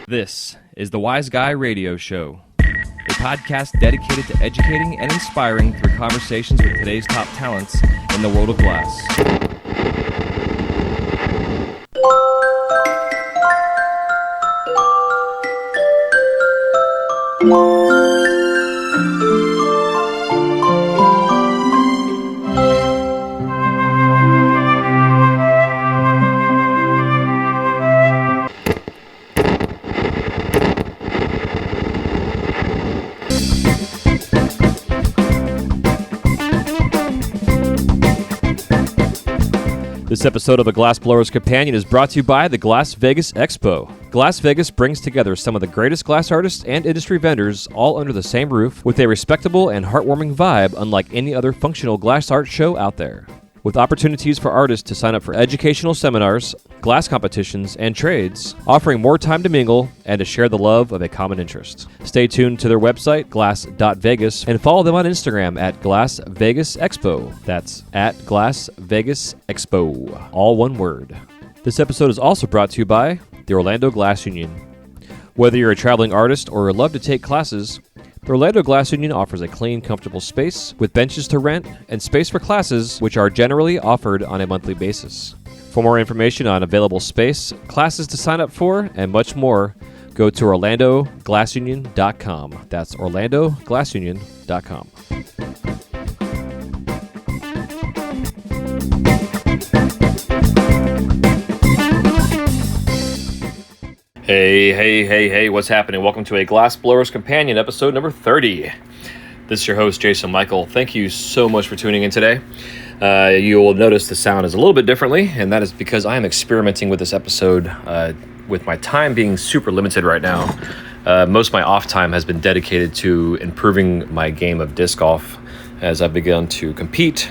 This is the Wise Guy Radio Show, a podcast dedicated to educating and inspiring through conversations with today's top talents in the world of glass. This episode of The Glassblower's Companion is brought to you by the Glass Vegas Expo. Glass Vegas brings together some of the greatest glass artists and industry vendors all under the same roof with a respectable and heartwarming vibe unlike any other functional glass art show out there. With opportunities for artists to sign up for educational seminars, glass competitions, and trades, offering more time to mingle and to share the love of a common interest. Stay tuned to their website, glass.vegas, and follow them on Instagram at Glass Vegas Expo. That's at Glass Vegas Expo, all one word. This episode is also brought to you by the Orlando Glass Union. Whether you're a traveling artist or love to take classes, the Orlando Glass Union offers a clean, comfortable space with benches to rent and space for classes, which are generally offered on a monthly basis. For more information on available space, classes to sign up for, and much more, go to orlandoglassunion.com. That's orlandoglassunion.com. Hey, what's happening? Welcome to a Glassblower's Companion, episode number 30. This is your host, Jason Michael. Thank you so much for tuning in today. You will notice the sound is a little bit differently, and that is because I am experimenting with this episode with my time being super limited right now. Most of my off time has been dedicated to improving my game of disc golf as I've begun to compete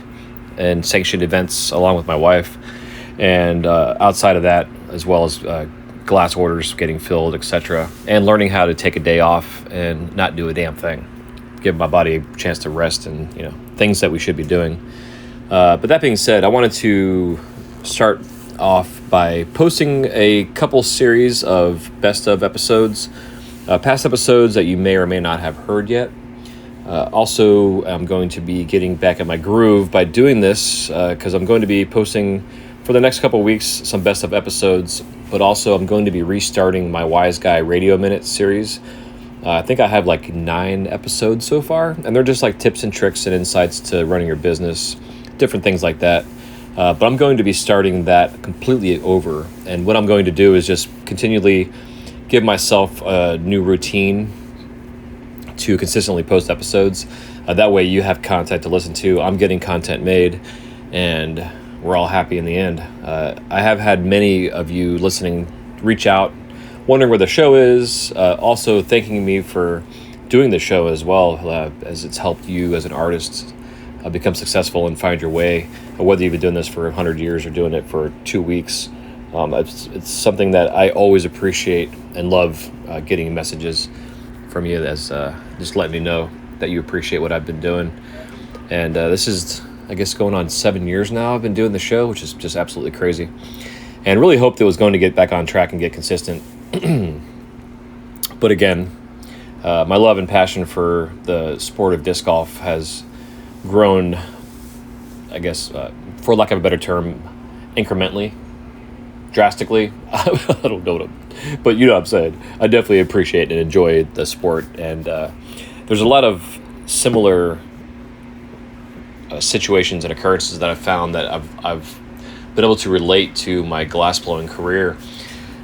in sanctioned events along with my wife, and outside of that, as well as glass orders getting filled, etc., and learning how to take a day off and not do a damn thing, give my body a chance to rest, and things that we should be doing. But that being said, I wanted to start off by posting a couple series of best of episodes, past episodes that you may or may not have heard yet. Also, I'm going to be getting back in my groove by doing this because I'm going to be posting for the next couple weeks some best of episodes, but also I'm going to be restarting my Wise Guy Radio Minute series. I think I have like 9 episodes so far, and they're just like tips and tricks and insights to running your business, different things like that. But I'm going to be starting that completely over, and what I'm going to do is just continually give myself a new routine to consistently post episodes. That way you have content to listen to, I'm getting content made, and we're all happy in the end. I have had many of you listening reach out, wondering where the show is, also thanking me for doing the show as well, as it's helped you as an artist become successful and find your way, whether you've been doing this for 100 years or doing it for 2 weeks. It's something that I always appreciate and love getting messages from you as just letting me know that you appreciate what I've been doing. And this is, I guess, going on 7 years now I've been doing the show, which is just absolutely crazy. And really hoped it was going to get back on track and get consistent. But again, my love and passion for the sport of disc golf has grown, I guess, for lack of a better term, incrementally, drastically. I don't know but you know what I'm saying. I definitely appreciate and enjoy the sport. And there's a lot of similar situations and occurrences that I've found that I've been able to relate to my glass blowing career,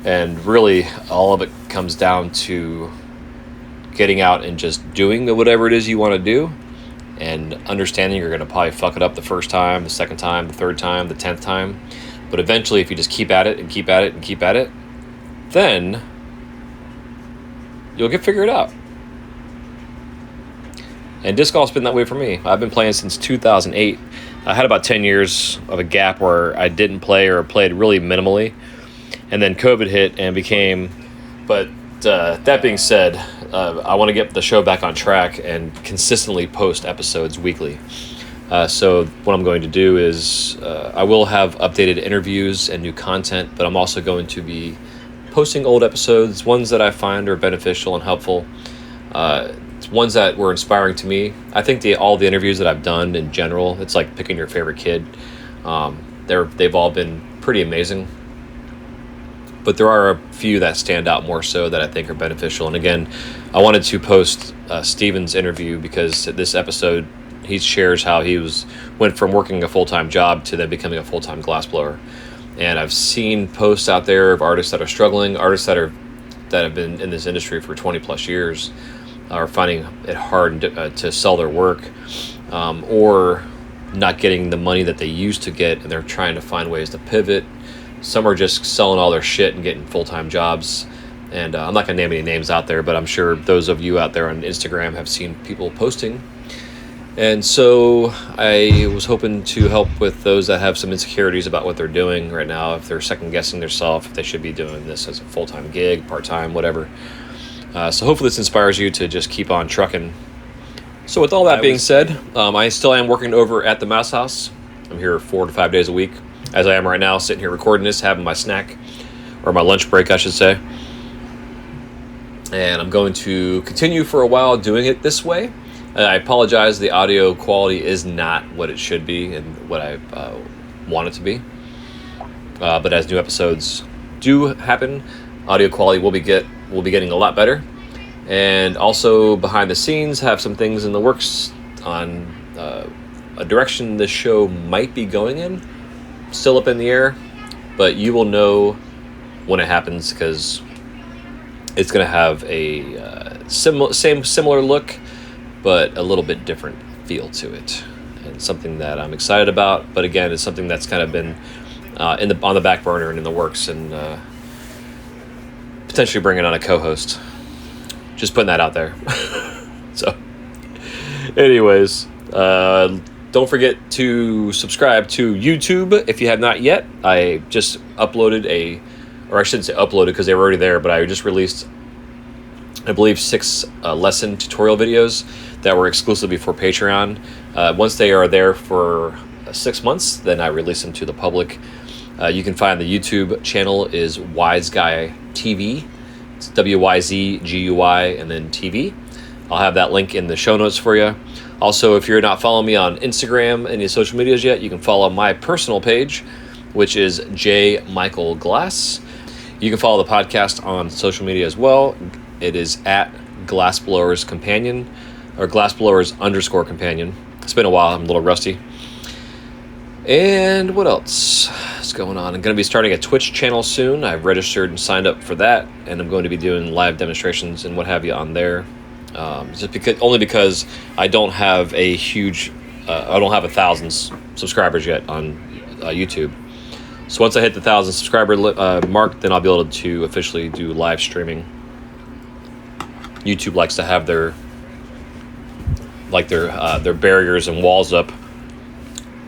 and really all of it comes down to getting out and just doing whatever it is you want to do, and understanding you're going to probably fuck it up the first time, the second time, the third time, the 10th time, but eventually if you just keep at it and keep at it and keep at it, then you'll figure it out. And disc golf's been that way for me. I've been playing since 2008. I had about 10 years of a gap where I didn't play or played really minimally. And then COVID hit and but that being said, I want to get the show back on track and consistently post episodes weekly. So what I'm going to do is I will have updated interviews and new content, but I'm also going to be posting old episodes, ones that I find are beneficial and helpful, ones that were inspiring to me. I think all the interviews that I've done in general, it's like picking your favorite kid. They've all been pretty amazing. But there are a few that stand out more so that I think are beneficial. And again, I wanted to post Steven's interview because this episode, he shares how he went from working a full-time job to then becoming a full-time glassblower. And I've seen posts out there of artists that are struggling, artists that have been in this industry for 20 plus years, are finding it hard to sell their work, or not getting the money that they used to get, and they're trying to find ways to pivot. Some are just selling all their shit and getting full-time jobs. And I'm not going to name any names out there, but I'm sure those of you out there on Instagram have seen people posting. And so I was hoping to help with those that have some insecurities about what they're doing right now, if they're second-guessing themselves, if they should be doing this as a full-time gig, part-time, whatever. So hopefully this inspires you to just keep on trucking. So with all that being said, I still am working over at the Mouse House. I'm here 4 to 5 days a week, as I am right now, sitting here recording this, having my snack, or my lunch break, I should say. And I'm going to continue for a while doing it this way. I apologize, the audio quality is not what it should be and what I want it to be. But as new episodes do happen, audio quality will be getting a lot better. And also behind the scenes, have some things in the works on a direction this show might be going in. Still up in the air, but you will know when it happens because it's going to have a similar look, but a little bit different feel to it, and something that I'm excited about. But again, it's something that's kind of been on the back burner and in the works, and potentially bringing on a co-host. Just putting that out there. So, anyways, don't forget to subscribe to YouTube if you have not yet. I just uploaded or I shouldn't say uploaded because they were already there, but I just released, I believe, 6 lesson tutorial videos that were exclusively for Patreon. Once they are there for 6 months, then I release them to the public. You can find the YouTube channel is Wise Guy TV. It's WYZGUY and then TV. I'll have that link in the show notes for you. Also, if you're not following me on Instagram, any social medias yet, you can follow my personal page, which is J. Michael Glass. You can follow the podcast on social media as well. It is at Glassblowers Companion, or Glassblowers_Companion. It's been a while. I'm a little rusty. And what else is going on? I'm going to be starting a Twitch channel soon. I've registered and signed up for that, and I'm going to be doing live demonstrations and what have you on there. Just because I don't have a huge, I don't have 1,000 subscribers yet on YouTube. So once I hit the 1,000 subscriber mark, then I'll be able to officially do live streaming. YouTube likes to have their barriers and walls up,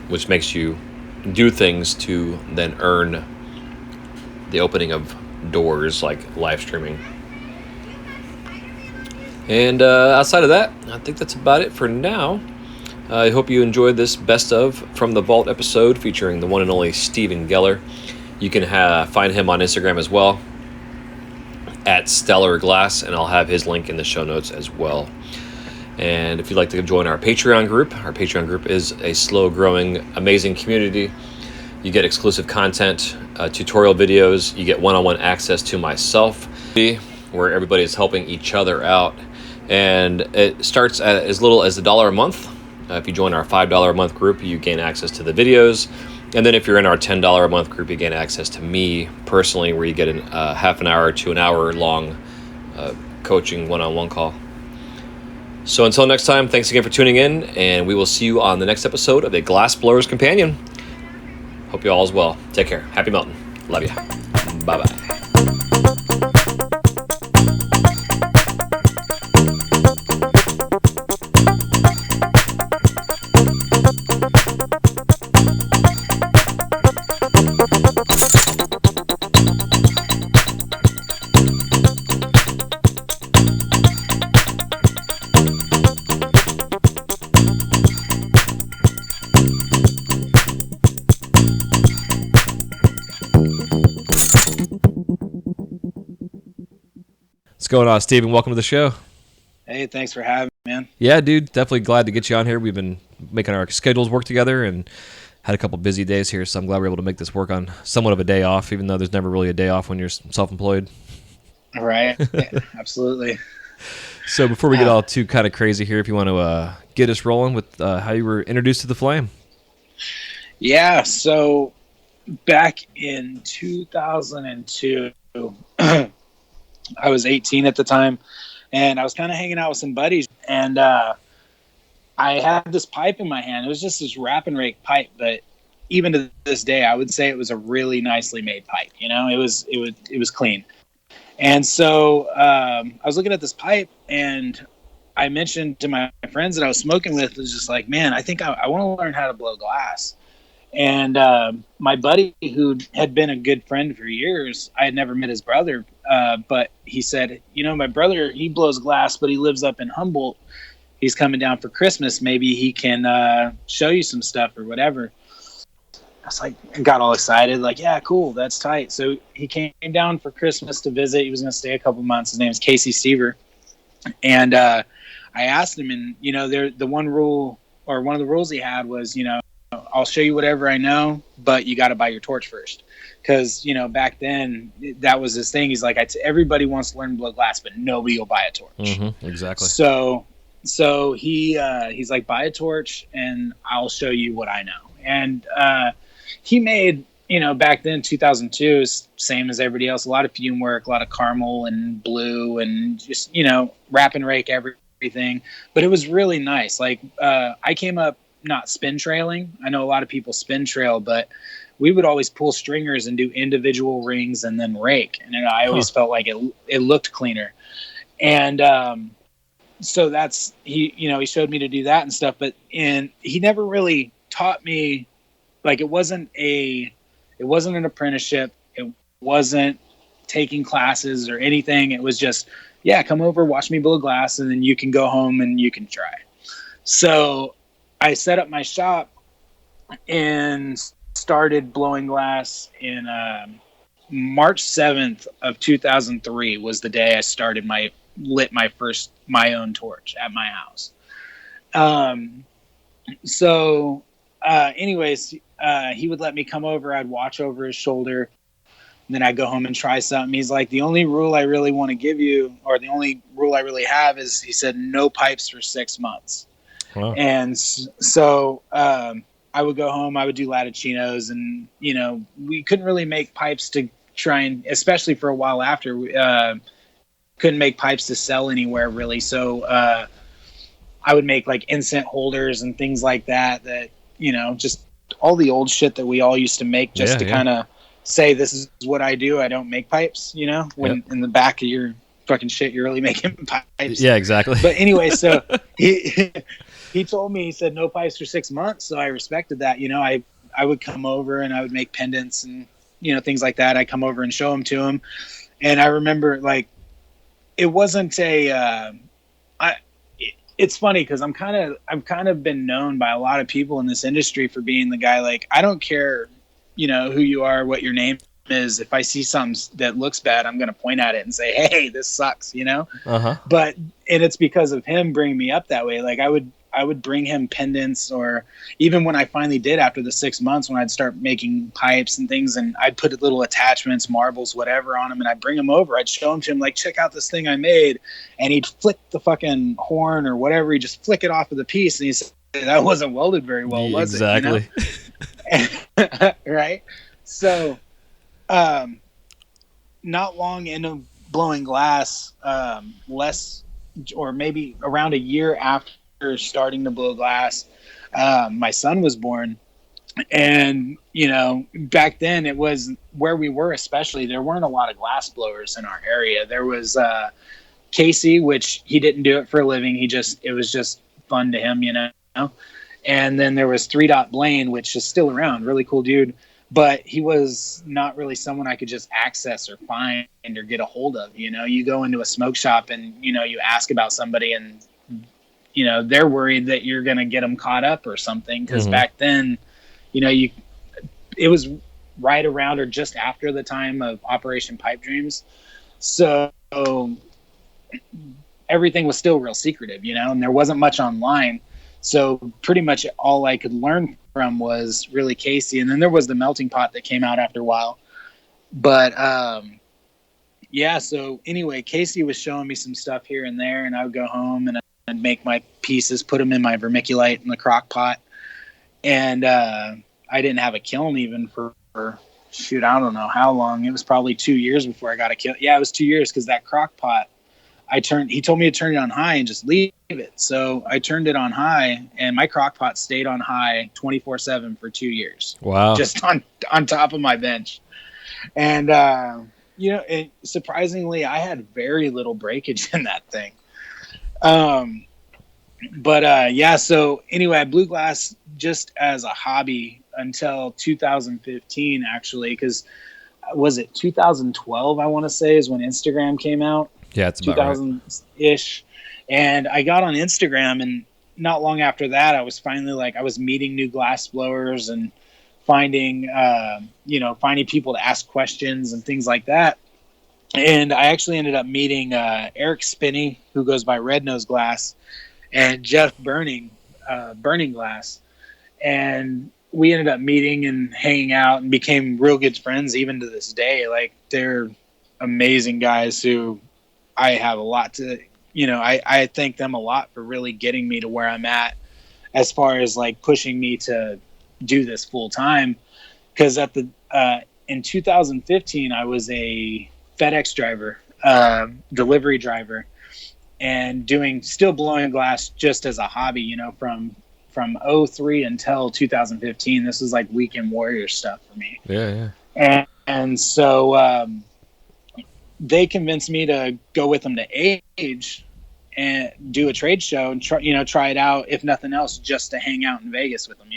which makes you do things to then earn the opening of doors like live streaming. And outside of that, I think that's about it for now. I hope you enjoyed this best of from the Vault episode featuring the one and only Steven Geller. You can find him on Instagram as well, at Steller Glass, and I'll have his link in the show notes as well. And if you'd like to join our Patreon group is a slow-growing, amazing community. You get exclusive content, tutorial videos. You get one-on-one access to myself, where everybody is helping each other out. And it starts at as little as $1 a month. If you join our $5 a month group, you gain access to the videos. And then if you're in our $10 a month group, you gain access to me personally, where you get a half an hour to an hour long coaching one-on-one call. So until next time, thanks again for tuning in, and we will see you on the next episode of A Glassblower's Companion. Hope you all is well. Take care. Happy melting. Love you. Bye-bye. going on, Steven? Welcome to the show. Hey, thanks for having me, man. Yeah, dude, definitely glad to get you on here. We've been making our schedules work together and had a couple busy days here, so I'm glad we're able to make this work on somewhat of a day off, even though there's never really a day off when you're self-employed. Right. Yeah, absolutely. So before we get all too kind of crazy here, if you want to get us rolling with how you were introduced to the flame. Yeah, so back in 2002, I was 18 at the time, and I was kind of hanging out with some buddies, and I had this pipe in my hand. It was just this wrap and rake pipe, but even to this day, I would say it was a really nicely made pipe. You know, it was clean. And so I was looking at this pipe, and I mentioned to my friends that I was smoking with, was just like, man, I think I want to learn how to blow glass. And my buddy, who had been a good friend for years, I had never met his brother, but he said, you know, my brother, he blows glass, but he lives up in Humboldt. He's coming down for Christmas. Maybe he can show you some stuff or whatever. I was like, got all excited, like, yeah, cool, that's tight. So he came down for Christmas to visit. He was going to stay a couple months. His name is Casey Seaver. And I asked him, and, you know, the one rule, or one of the rules he had was, you know, I'll show you whatever I know, but you got to buy your torch first. Because, you know, back then, that was his thing. He's like, everybody wants to learn to blow glass, but nobody will buy a torch. Mm-hmm, exactly. So he's like, buy a torch, and I'll show you what I know. And he made, you know, back then, 2002, same as everybody else, a lot of fume work, a lot of caramel and blue, and just, you know, wrap and rake everything. But it was really nice. Like, I came up not spin trailing. I know a lot of people spin trail, but we would always pull stringers and do individual rings and then rake. And I always felt like it looked cleaner. And so that's, he showed me to do that and stuff, but he never really taught me, like, it wasn't an apprenticeship. It wasn't taking classes or anything. It was just, yeah, come over, watch me blow glass, and then you can go home and you can try. So I set up my shop and started blowing glass in March 7th of 2003 was the day I lit my own torch at my house. Anyways, he would let me come over. I'd watch over his shoulder. And then I'd go home and try something. He's like, the only rule I really want to give you, or the only rule I really have is, he said, no pipes for 6 months. Wow. And so I would go home, I would do Laticinos, and, you know, we couldn't really make pipes to try and, especially for a while after, couldn't make pipes to sell anywhere really. So I would make like incense holders and things like that, you know, just all the old shit that we all used to make just to kind of say, this is what I do. I don't make pipes, you know, when in the back of your fucking shit, you're really making pipes. Yeah, exactly. But anyway, so he told me, he said, no pipes for 6 months. So I respected that. You know, I would come over and I would make pendants and, you know, things like that. I come over and show them to him. And I remember, like, it wasn't it's funny because I've kind of been known by a lot of people in this industry for being the guy, like, I don't care, you know, who you are, what your name is. If I see something that looks bad, I'm going to point at it and say, hey, this sucks, you know? Uh-huh. But, and it's because of him bringing me up that way. Like, I would bring him pendants, or even when I finally did after the 6 months, when I'd start making pipes and things, and I'd put little attachments, marbles, whatever on them, and I'd bring them over. I'd show him to him, like, check out this thing I made. And he'd flick the fucking horn or whatever. He'd just flick it off of the piece. And he said, that wasn't welded very well, was it? Exactly. You know? Right. So, not long into blowing glass, less, or maybe around a year after starting to blow glass, my son was born. And, you know, back then it was where we were, especially, there weren't a lot of glass blowers in our area. There was Casey, which he didn't do it for a living. It was just fun to him, you know. And then there was 3 Dot Blaine, which is still around, really cool dude. But he was not really someone I could just access or find or get a hold of. You know, you go into a smoke shop and, you know, you ask about somebody and, you know, they're worried that you're going to get them caught up or something. Because back then, you know, it was right around or just after the time of Operation Pipe Dreams. So everything was still real secretive, and there wasn't much online. So pretty much all I could learn from was really Casey. And then there was the melting pot that came out after a while. But yeah, so anyway, Casey was showing me some stuff here and there, and I would go home and I'd make my pieces, put them in my vermiculite in the crock pot. And I didn't have a kiln even for shoot, I don't know how long. It was probably 2 years before I got a kiln. Yeah, it was 2 years, because that crock pot, he told me to turn it on high and just leave it. So I turned it on high, and my crock pot stayed on high 24/7 for 2 years. Wow. Just on top of my bench. And, surprisingly, I had very little breakage in that thing. Yeah, so anyway, I blew glass just as a hobby until 2015, actually, because was it 2012, I want to say, is when Instagram came out. Yeah, it's about 2000-ish. Right. And I got on Instagram, and not long after that, I was finally I was meeting new glass blowers and finding people to ask questions and things like that. And I actually ended up meeting Eric Spinney, who goes by Red Nose Glass, and Jeff Burning Glass. And we ended up meeting and hanging out and became real good friends even to this day. They're amazing guys who I have a lot to, I thank them a lot for really getting me to where I'm at, as far as pushing me to do this full time. Because in 2015, I was a FedEx driver, delivery driver, and still blowing glass just as a hobby, from 03 until 2015. This was weekend warrior stuff for me. Yeah. And so they convinced me to go with them to Age and do a trade show and try it out, if nothing else, just to hang out in Vegas with them,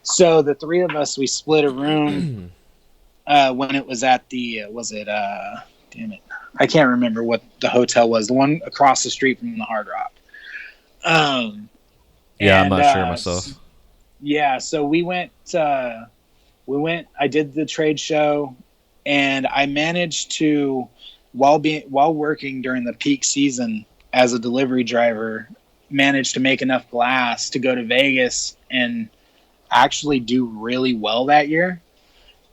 So the three of us, we split a room when it was at damn it, I can't remember what the hotel was, the one across the street from the Hard Rock. I'm not sure myself. Yeah, so we went, I did the trade show, and I managed to, while working during the peak season as a delivery driver, managed to make enough glass to go to Vegas and actually do really well that year.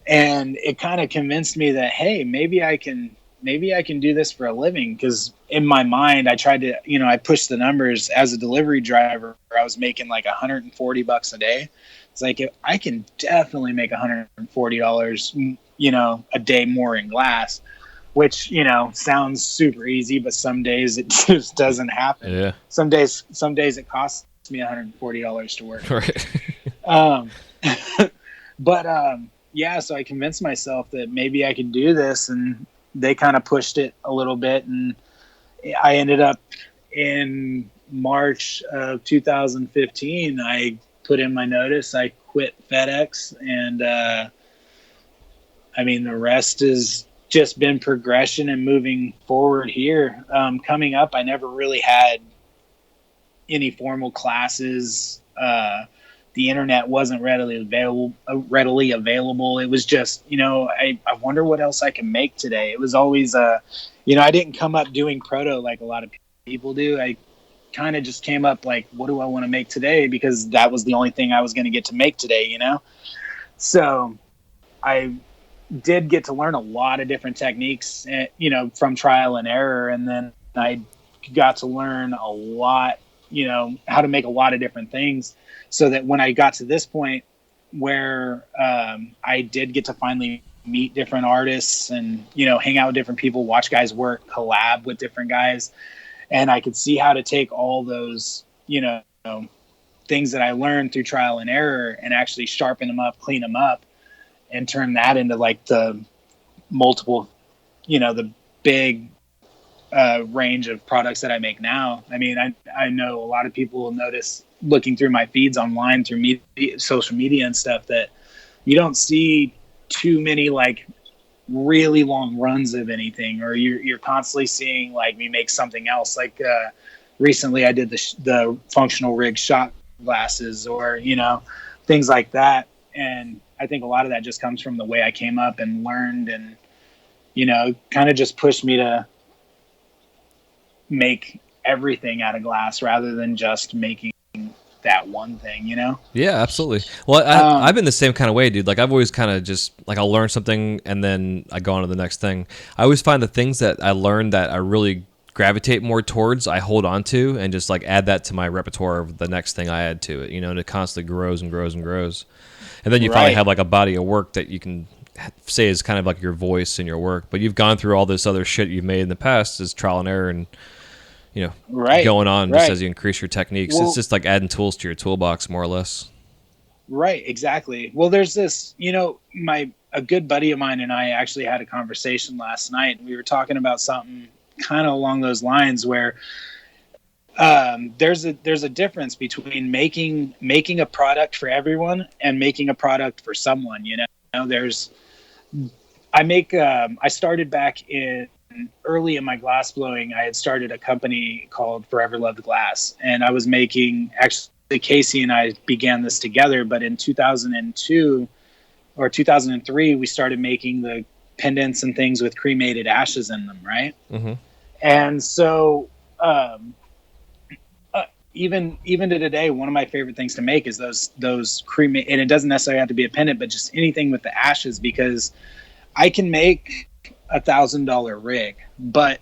And it kind of convinced me that, hey, maybe I can do this for a living. Because in my mind, I tried to, I pushed the numbers as a delivery driver. I was making $140 a day. It's I can definitely make $140, a day more in glass, which, sounds super easy, but some days it just doesn't happen. Yeah. Some days it costs me $140 to work. Right. Yeah, so I convinced myself that maybe I could do this, and they kind of pushed it a little bit, and I ended up in March of 2015. I put in my notice. I quit FedEx, and the rest has just been progression and moving forward here. Coming up, I never really had any formal classes. The internet wasn't readily available. It was just, I wonder what else I can make today. It was always, I didn't come up doing proto like a lot of people do. I kind of just came up what do I want to make today? Because that was the only thing I was going to get to make today, So I did get to learn a lot of different techniques, from trial and error. And then I got to learn a lot, how to make a lot of different things. So that when I got to this point where I did get to finally meet different artists and, hang out with different people, watch guys work, collab with different guys. And I could see how to take all those, things that I learned through trial and error and actually sharpen them up, clean them up, and turn that into the multiple, the big range of products that I make now. I know a lot of people will notice looking through my feeds online through social media and stuff that you don't see too many really long runs of anything, or you're constantly seeing me make something else. Recently I did the functional rig shot glasses, or things like that. And I think a lot of that just comes from the way I came up and learned, and kind of just pushed me to make everything out of glass rather than just making that one thing, you know? Yeah, absolutely. Well, I've been the same kind of way, dude. Like I've always kind of just like I'll learn something and then I go on to the next thing. I always find the things that I learned that I really gravitate more towards, I hold on to and just like add that to my repertoire of the next thing I add to it, you know, and it constantly grows and grows and grows. And then you finally have like a body of work that you can say is kind of like your voice in your work. But you've gone through all this other shit you've made in the past as trial and error and, you know, going on just as you increase your techniques. Well, it's just like adding tools to your toolbox, more or less. Right, exactly. Well, there's this, you know, a good buddy of mine and I actually had a conversation last night. We were talking about something kind of along those lines where there's a difference between making a product for everyone and making a product for someone. You know, I started back in early in my glass blowing. I had started a company called Forever Loved Glass, and I was making, actually Casey and I began this together, but in 2002 or 2003 we started making the pendants and things with cremated ashes in them, right? Mm-hmm. And so even to today, one of my favorite things to make is those cremated, and it doesn't necessarily have to be a pendant, but just anything with the ashes, because I can make $1,000 rig, but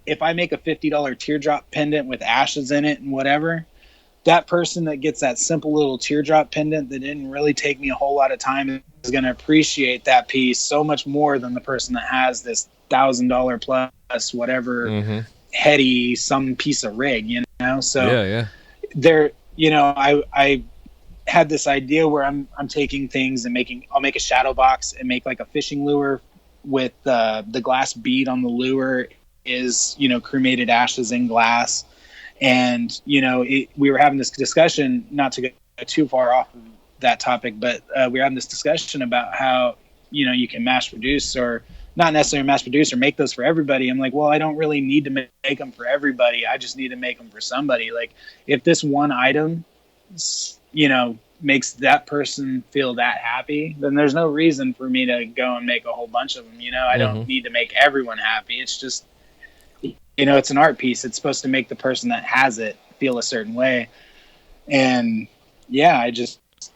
if I make a $50 teardrop pendant with ashes in it and whatever, that person that gets that simple little teardrop pendant that didn't really take me a whole lot of time is going to appreciate that piece so much more than the person that has this $1,000 plus whatever heady some piece of rig, you know? So there, you know, I had this idea where I'm taking things and I'll make a shadow box and make like a fishing lure with the glass bead on the lure is, you know, cremated ashes in glass. And, you know, we were having this discussion, not to go too far off of that topic, but we were having this discussion about how, you know, you can mass produce, or not necessarily mass produce, or make those for everybody. I'm like, well, I don't really need to make them for everybody. I just need to make them for somebody. Like, if this one item, you know, makes that person feel that happy, then there's no reason for me to go and make a whole bunch of them. You know, I don't need to make everyone happy. It's just, you know, it's an art piece. It's supposed to make the person that has it feel a certain way. And yeah,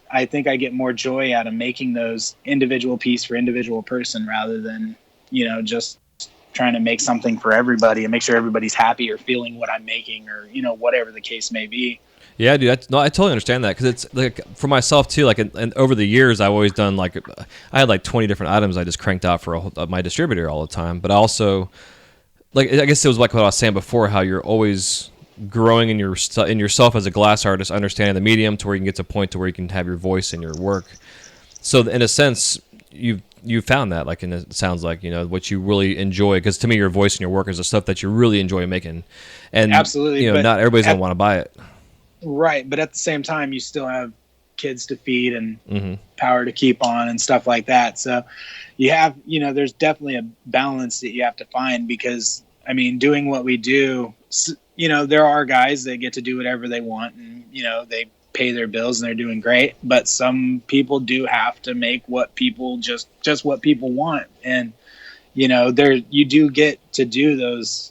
I think I get more joy out of making those individual piece for individual person rather than, you know, just trying to make something for everybody and make sure everybody's happy or feeling what I'm making, or, you know, whatever the case may be. Yeah, dude. I totally understand that, because it's like for myself too. Like, and over the years, I've always done like I had like 20 different items I just cranked out for my distributor all the time. But I also, like, I guess it was like what I was saying before, how you're always growing in yourself as a glass artist, understanding the medium to where you can get to a point to where you can have your voice in your work. So in a sense, you found that, like, and it sounds like, you know, what you really enjoy, because to me, your voice in your work is the stuff that you really enjoy making. And absolutely, you know, not everybody's gonna want to buy it. Right, but at the same time, you still have kids to feed and power to keep on and stuff like that. So you have, you know, there's definitely a balance that you have to find, because, I mean, doing what we do, you know, there are guys that get to do whatever they want and, you know, they pay their bills and they're doing great. But some people do have to make what people just what people want. And, you know, you do get to do those.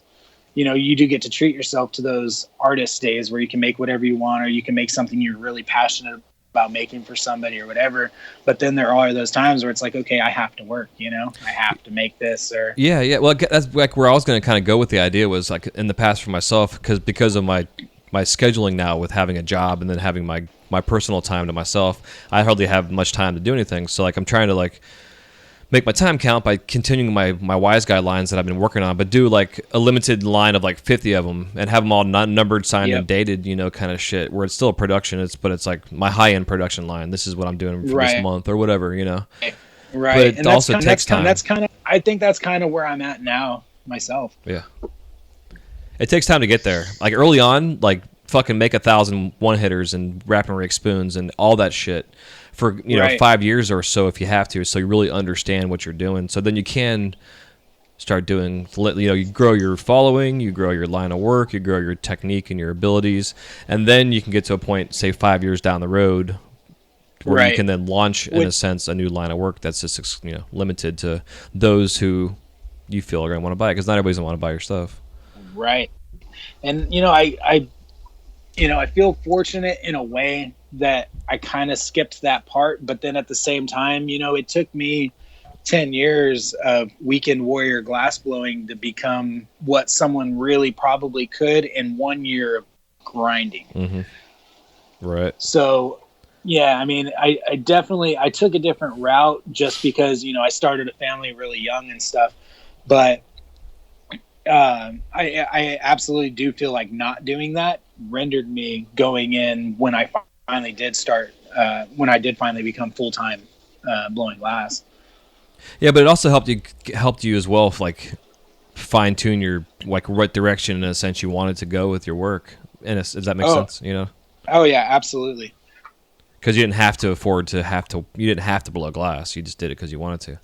You know, you do get to treat yourself to those artist days where you can make whatever you want, or you can make something you're really passionate about making for somebody or whatever. But then there are those times where it's like, okay, I have to work, you know, I have to make this, or yeah. Well, that's like where I was going to kind of go with the idea, was like in the past for myself, because of my scheduling now with having a job and then having my personal time to myself, I hardly have much time to do anything. So like I'm trying to like make my time count by continuing my wise guy lines that I've been working on, but do like a limited line of like 50 of them and have them all not numbered, signed, and dated, you know, kind of shit, where it's still a production, but it's like my high-end production line. This is what I'm doing for this month or whatever, you know. Right. But it also takes time. I think that's kind of where I'm at now myself. Yeah. It takes time to get there. Like early on, like fucking make 1,000 one-hitters and wrap and rake spoons and all that shit for, you know, 5 years or so if you have to, so you really understand what you're doing. So then you can start doing, you know, you grow your following, you grow your line of work, you grow your technique and your abilities, and then you can get to a point, say 5 years down the road, where you can then launch, in a sense, a new line of work that's just, you know, limited to those who you feel are going to want to buy it, because not everybody's going to want to buy your stuff. Right. And I feel fortunate in a way that I kind of skipped that part, but then at the same time, it took me 10 years of weekend warrior glass blowing to become what someone really probably could in 1 year of grinding. Mm-hmm. Right. So, yeah, I mean, I definitely, I took a different route just because, I started a family really young and stuff, but I absolutely do feel like not doing that rendered me going in when I finally did start, when I did finally become full-time blowing glass. Yeah, but it also helped you as well, like fine tune your like what direction in a sense you wanted to go with your work. And does that make sense? Oh yeah, absolutely. Because you didn't have to you didn't have to blow glass. You just did it because you wanted to.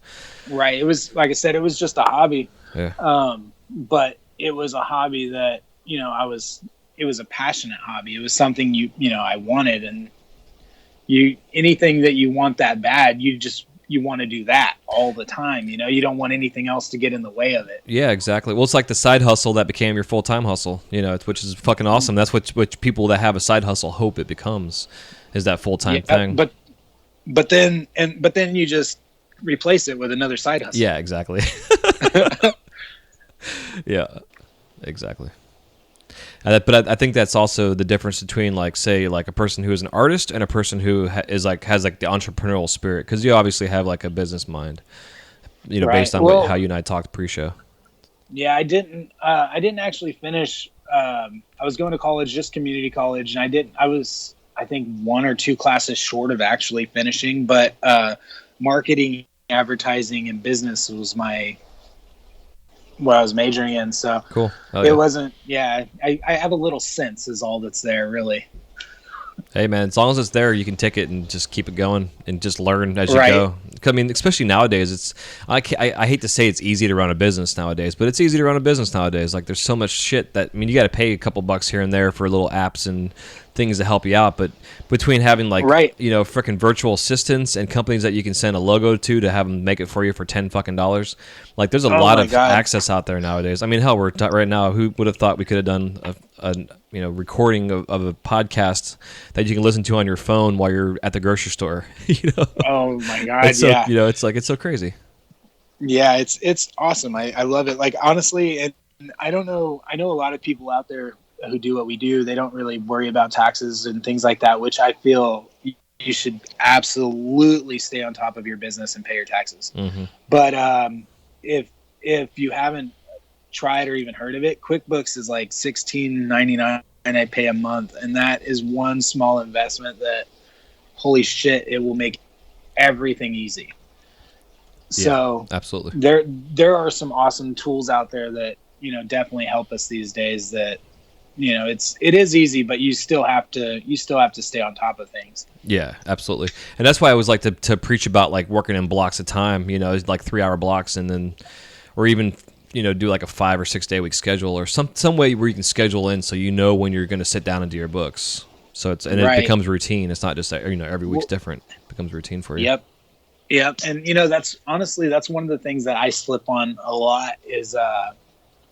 Right. It was, like I said, it was just a hobby. Yeah. But it was a hobby that, it was a passionate hobby. It was something I wanted, and anything that you want that bad, you want to do that all the time. You don't want anything else to get in the way of it. Yeah, exactly. Well, it's like the side hustle that became your full-time hustle, which is fucking awesome. That's what people that have a side hustle hope it becomes, is that full-time thing. But then you just replace it with another side hustle. Yeah, exactly. Yeah, exactly. But I think that's also the difference between, like, say, like a person who is an artist and a person who has the entrepreneurial spirit, because you obviously have like a business mind, Right. Based on how you and I talked pre-show. Yeah, I didn't actually finish. I was going to college, just community college, and I was, I think, 1 or 2 classes short of actually finishing. But marketing, advertising, and business was what I was majoring in. So cool. It wasn't. Yeah, I have a little sense is all that's there, really. Hey man, as long as it's there, you can take it and just keep it going and just learn as you go. I mean, especially nowadays, I hate to say it's easy to run a business nowadays, but it's easy to run a business nowadays. Like, there's so much shit that, I mean, you got to pay a couple bucks here and there for little apps and things to help you out. But between having freaking virtual assistants and companies that you can send a logo to have them make it for you for $10 fucking, like, there's a lot of access out there nowadays. I mean, hell, right now, who would have thought we could have done a recording of a podcast that you can listen to on your phone while you're at the grocery store? Oh my God. It's so crazy. Yeah, it's awesome. I love it. Like, honestly, and I don't know. I know a lot of people out there who do what we do. They don't really worry about taxes and things like that, which I feel you should absolutely stay on top of your business and pay your taxes. Mm-hmm. But if you haven't tried or even heard of it, QuickBooks is like $16.99 I pay a month, and that is one small investment that, holy shit, it will make everything easy. So yeah, absolutely, there are some awesome tools out there that definitely help us these days. That it is easy, but you still have to stay on top of things. Yeah, absolutely. And that's why I always like to preach about, like, working in blocks of time. Like 3-hour blocks, and then, or even do like a 5 or 6 day week schedule, or some way where you can schedule in so when you're going to sit down and do your books. So it becomes routine. It's not just that every week's different. It becomes routine for you. Yep. And that's one of the things that I slip on a lot is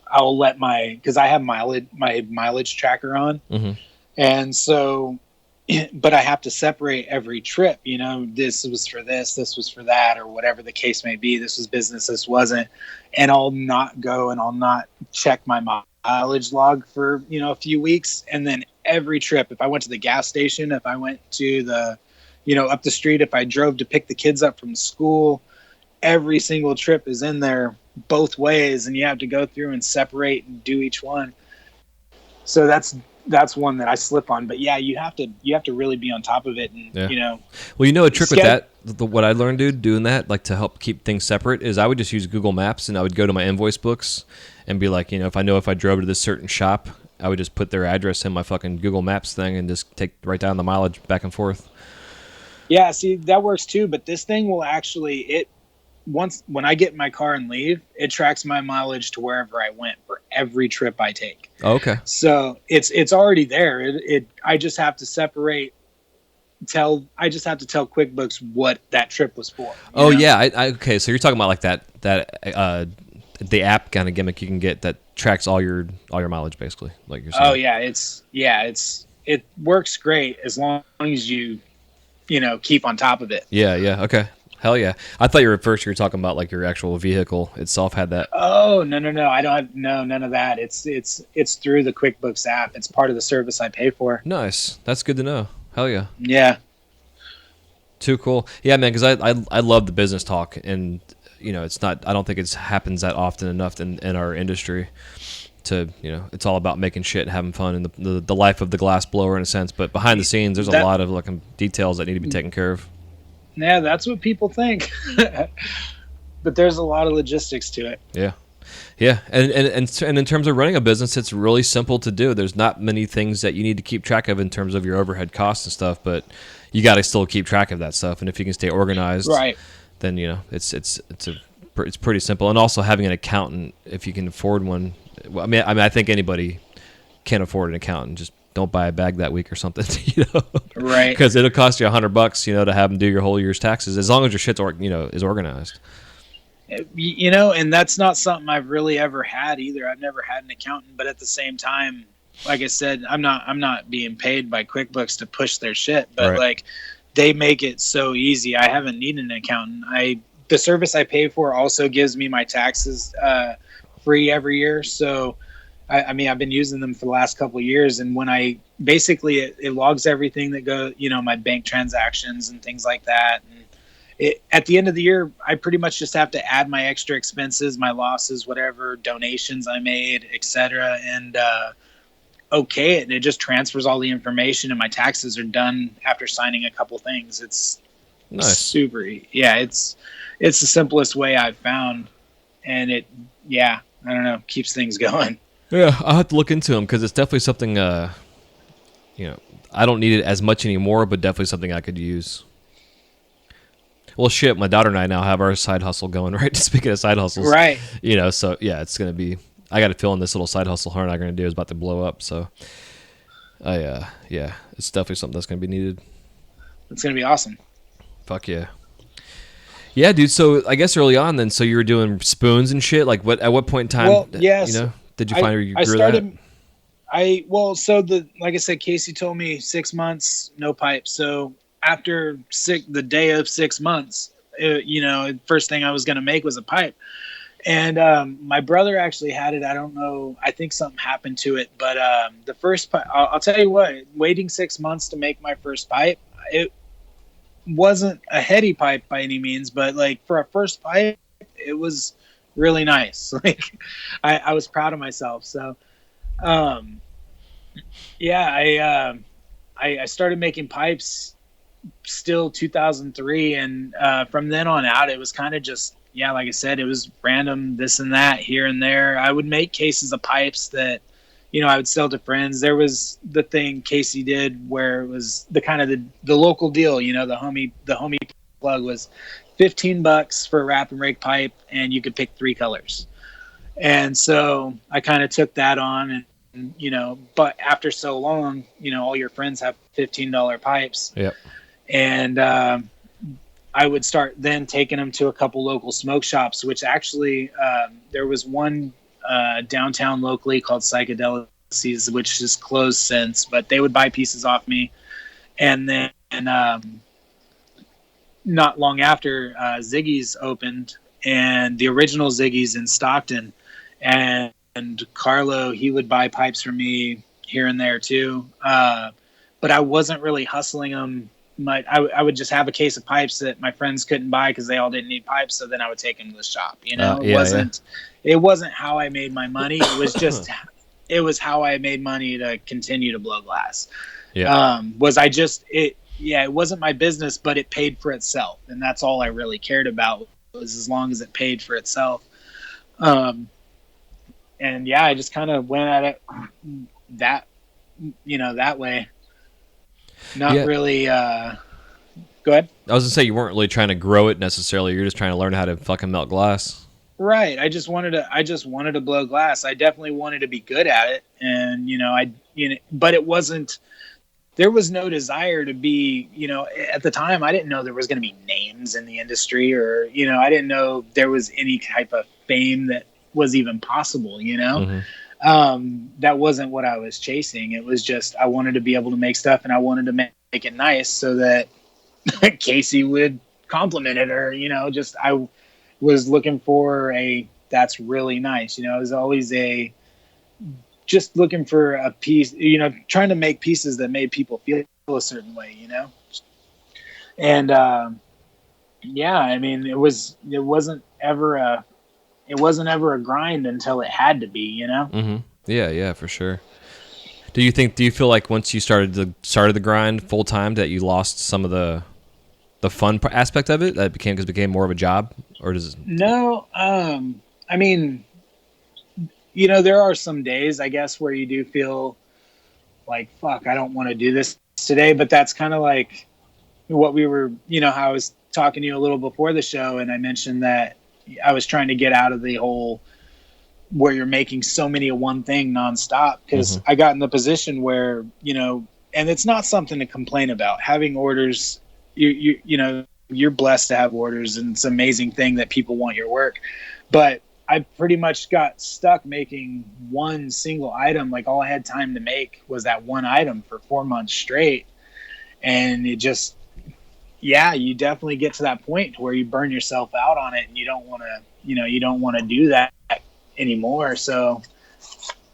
I'll let because I have my mileage tracker on, mm-hmm. and so, but I have to separate every trip. This was for this was for that, or whatever the case may be. This was business, this wasn't, and I'll not go and I'll not check my mileage log for a few weeks, and then every trip, if I went to the gas station, if I went to the up the street, if I drove to pick the kids up from school, every single trip is in there both ways, and you have to go through and separate and do each one. So that's one that I slip on. But yeah, you have to really be on top of it. And well, a trick with that, what I learned, dude, doing that, like, to help keep things separate, is I would just use Google Maps, and I would go to my invoice books and be like, if I drove to this certain shop, I would just put their address in my fucking Google Maps thing and just write down the mileage back and forth. Yeah, see, that works too, but this thing will actually, when I get in my car and leave, it tracks my mileage to wherever I went for every trip I take. Oh, okay. So it's already there. I just have to tell QuickBooks what that trip was for. Oh, yeah. Okay, so you're talking about like that the app kind of gimmick you can get that tracks all your mileage basically, like you're saying. Oh yeah, it works great as long as you keep on top of it. Yeah, okay. Hell yeah. I thought you were talking about like your actual vehicle itself had that. Oh no, I don't have none of that. It's through the QuickBooks app. It's part of the service I pay for. Nice. That's good to know. Hell yeah. Yeah. Too cool. Yeah, man, because I love the business talk, and it's not. I don't think it happens that often enough in our industry. To it's all about making shit and having fun and the life of the glass blower in a sense. But behind the scenes, there's a lot of like details that need to be taken care of. Yeah, that's what people think. But there's a lot of logistics to it. Yeah, and in terms of running a business, it's really simple to do. There's not many things that you need to keep track of in terms of your overhead costs and stuff, but you got to still keep track of that stuff. And if you can stay organized, right, then it's pretty simple. And also having an accountant, if you can afford one. I mean, I think anybody can afford an accountant. Just don't buy a bag that week or something, right? Because it'll cost you $100, to have them do your whole year's taxes, as long as your shit's is organized. And that's not something I've really ever had either. I've never had an accountant, but at the same time, like I said, I'm not being paid by QuickBooks to push their shit, but right. Like they make it so easy. I haven't needed an accountant. The service I pay for also gives me my taxes free every year. So I mean, I've been using them for the last couple of years, and when it logs everything that goes, my bank transactions and things like that. And at the end of the year, I pretty much just have to add my extra expenses, my losses, whatever donations I made, etc., and okay it. And it just transfers all the information, and my taxes are done after signing a couple things. It's nice. Super. Yeah, it's the simplest way I've found, and I don't know, keeps things going. Yeah, I'll have to look into them because it's definitely something. I don't need it as much anymore, but definitely something I could use. Well, shit, my daughter and I now have our side hustle going, right? Speaking of side hustles, right? So yeah, it's gonna be. I got a feeling this little side hustle her and I are gonna do is about to blow up. So, it's definitely something that's gonna be needed. It's gonna be awesome. Fuck yeah. Yeah, dude. So I guess early on, then, so you were doing spoons and shit. Like, at what point in time? Well, yes. Did you find where you grew started, that? Like I said, Casey told me 6 months, no pipe. So after the day of 6 months, first thing I was going to make was a pipe. And my brother actually had it. I don't know. I think something happened to it. But the first pipe, I'll tell you what, waiting 6 months to make my first pipe, it wasn't a heady pipe by any means. But like for a first pipe, it was really nice. Like I was proud of myself. So I started making pipes still 2003, and from then on out it was kind of just like I said, it was random, this and that here and there. I would make cases of pipes that I would sell to friends. There was the thing Casey did where it was the kind of the local deal, the homie plug was $15 for a wrap and rake pipe, and you could pick 3 colors. And so I kind of took that on, and but after so long, all your friends have $15 pipes. Yep. And I would start then taking them to a couple local smoke shops, which actually there was one downtown locally called Psychedelics, which is closed since, but they would buy pieces off me. And then not long after, Ziggy's opened, and the original Ziggy's in Stockton, and Carlo, he would buy pipes from me here and there too. But I wasn't really hustling them much. I would just have a case of pipes that my friends couldn't buy because they all didn't need pipes. So then I would take them to the shop. It wasn't how I made my money. It was just, it was how I made money to continue to blow glass. Yeah. It wasn't my business, but it paid for itself. And that's all I really cared about, was as long as it paid for itself. I just kind of went at it that way. Not really. Go ahead. I was gonna say you weren't really trying to grow it necessarily. You're just trying to learn how to fucking melt glass. Right. I just wanted to blow glass. I definitely wanted to be good at it, and but it wasn't. There was no desire to be, at the time, I didn't know there was going to be names in the industry, or, I didn't know there was any type of fame that was even possible, That wasn't what I was chasing. It was just, I wanted to be able to make stuff, and I wanted to make it nice so that Casey would compliment it, or, I was looking for that's really nice. It was always just looking for a piece, trying to make pieces that made people feel a certain way, And, I mean, it wasn't ever a grind until it had to be, Mm-hmm. Yeah, for sure. Do you feel like once you started the grind full time that you lost some of the fun aspect of it, that became more of a job, or does it? No, I mean, there are some days, I guess, where you do feel like, fuck, I don't want to do this today, but that's kind of like what we were, how I was talking to you a little before the show, and I mentioned that I was trying to get out of the whole where you're making so many of one thing nonstop, because I got in the position where, and it's not something to complain about. Having orders, you're blessed to have orders, and it's an amazing thing that people want your work. But I pretty much got stuck making one single item. Like, all I had time to make was that one item for 4 months straight. And it just, you definitely get to that point where you burn yourself out on it, and you don't want to do that anymore. So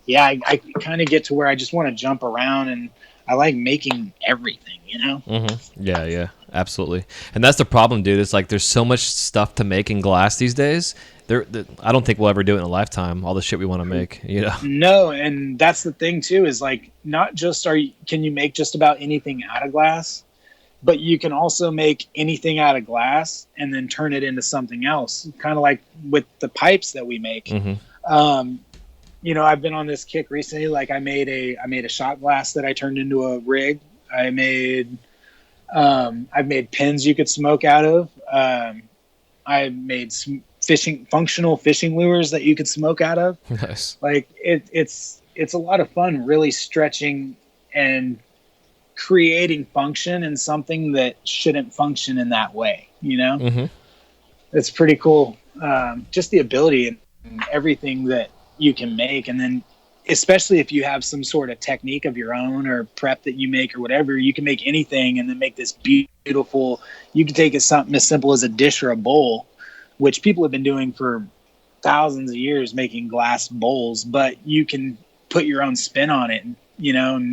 I kind of get to where I just want to jump around, and I like making everything, Yeah, absolutely. And that's the problem, dude. It's like there's so much stuff to make in glass these days. I don't think we'll ever do it in a lifetime, all the shit we want to make, No, and that's the thing too, is like, not just can you make just about anything out of glass, but you can also make anything out of glass and then turn it into something else. Kind of like with the pipes that we make. I've been on this kick recently. Like, I made a shot glass that I turned into a rig. I've made pins you could smoke out of. I made functional fishing lures that you could smoke out of. Nice. Like, it's a lot of fun, really stretching and creating function in something that shouldn't function in that way. It's pretty cool. Just the ability and everything that you can make, and then especially if you have some sort of technique of your own or prep that you make or whatever, you can make anything and then make this beautiful. You can take it something as simple as a dish or a bowl, which people have been doing for thousands of years, making glass bowls, but you can put your own spin on it and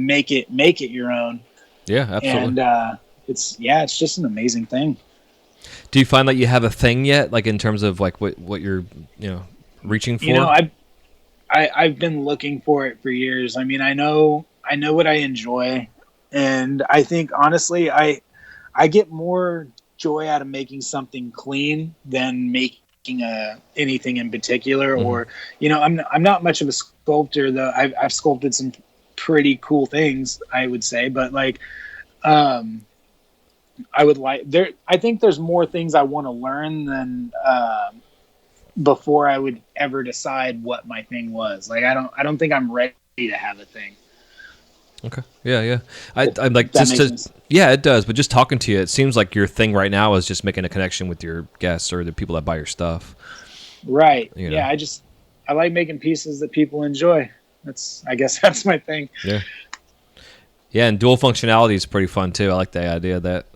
make it your own. Yeah, absolutely. And it's just an amazing thing. Do you find that you have a thing yet, like in terms of like what you're reaching for? I've been looking for it for years. I mean, I know what I enjoy, and I think honestly, I get more joy out of making something clean than making anything in particular. Or I'm not much of a sculptor, though. I've sculpted some pretty cool things, I would say, but like, I think there's more things I want to learn than before I would ever decide what my thing was. Like, I don't think I'm ready to have a thing. Okay. Yeah. I'm like, yeah, it does. But just talking to you, it seems like your thing right now is just making a connection with your guests or the people that buy your stuff. Right. Yeah. I like making pieces that people enjoy. I guess that's my thing. Yeah. Yeah. And dual functionality is pretty fun too. I like the idea of that.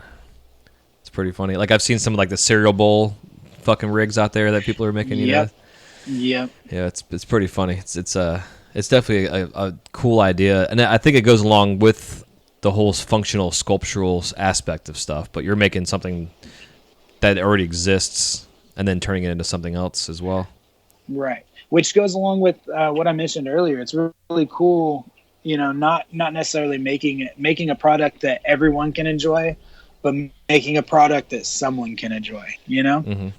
It's pretty funny. Like, I've seen some of like the cereal bowl fucking rigs out there that people are making. Yep. Yeah. It's pretty funny. It's definitely a cool idea, and I think it goes along with the whole functional sculptural aspect of stuff. But you're making something that already exists and then turning it into something else as well. Right, which goes along with what I mentioned earlier. It's really cool, not necessarily making a product that everyone can enjoy, but making a product that someone can enjoy. Mm-hmm.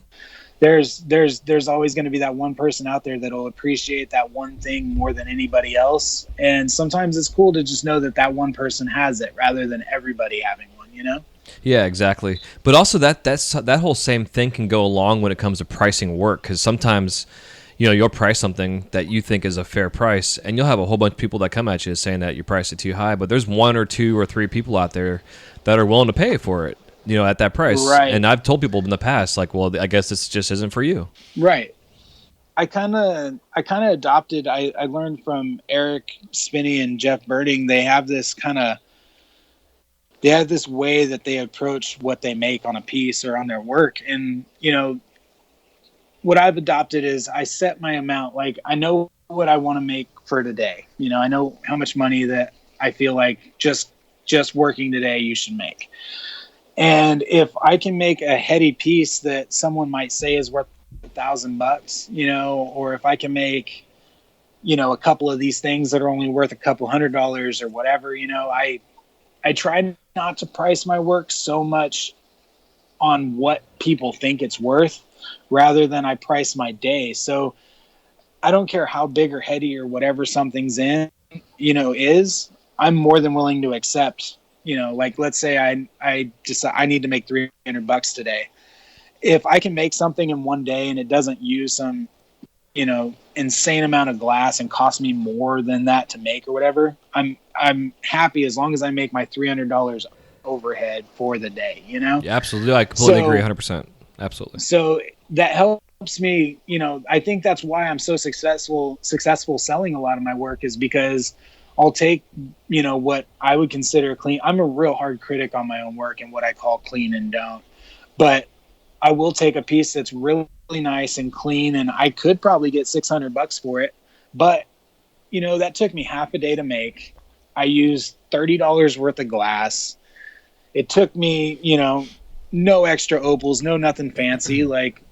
There's always going to be that one person out there that'll appreciate that one thing more than anybody else. And sometimes it's cool to just know that one person has it rather than everybody having one, Yeah, exactly. But also that whole same thing can go along when it comes to pricing work, because sometimes, you'll price something that you think is a fair price, and you'll have a whole bunch of people that come at you saying that you priced it too high, but there's one or two or three people out there that are willing to pay for it. At that price. Right. And I've told people in the past, like, well, I guess this just isn't for you. Right. I adopted. I learned from Eric Spinney and Jeff Birding. They have this way that they approach what they make on a piece or on their work. And what I've adopted is I set my amount. Like, I know what I want to make for today. I know how much money that I feel like just working today you should make. And if I can make a heady piece that someone might say is worth $1,000, or if I can make, a couple of these things that are only worth a couple $100 or whatever, I try not to price my work so much on what people think it's worth rather than I price my day. So I don't care how big or heady or whatever something's in, is, I'm more than willing to accept, like, let's say I decide I need to make $300 today. If I can make something in one day and it doesn't use some, insane amount of glass and cost me more than that to make or whatever, I'm happy as long as I make my $300 overhead for the day, Yeah, absolutely. I completely agree 100%. Absolutely. So that helps me, I think that's why I'm so successful selling a lot of my work, is because I'll take, what I would consider clean. I'm a real hard critic on my own work and what I call clean and don't. But I will take a piece that's really nice and clean, and I could probably get $600 for it. But, that took me half a day to make. I used $30 worth of glass. It took me, no extra opals, no nothing fancy. Like,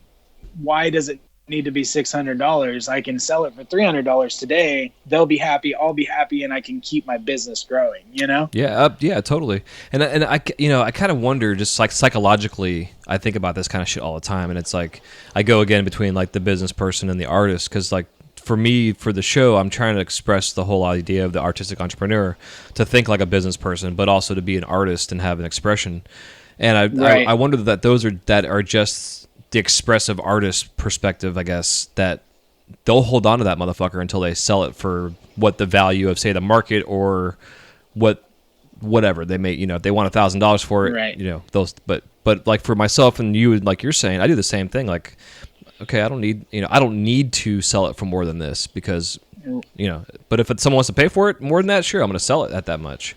why does it need to be $600? I can sell it for $300 today. They'll be happy. I'll be happy, and I can keep my business growing. Yeah, totally. And I kind of wonder, just like psychologically, I think about this kind of shit all the time, and it's like I go again between like the business person and the artist, because like for me, for the show, I'm trying to express the whole idea of the artistic entrepreneur, to think like a business person, but also to be an artist and have an expression. And I wonder that those are just the expressive artist perspective, I guess, that they'll hold on to that motherfucker until they sell it for what the value of, say, the market or whatever they may, if they want $1,000 for it, right. Those, but like for myself and you, like you're saying, I do the same thing. Like, okay, I don't need to sell it for more than this because, but if someone wants to pay for it more than that, sure, I'm going to sell it at that much,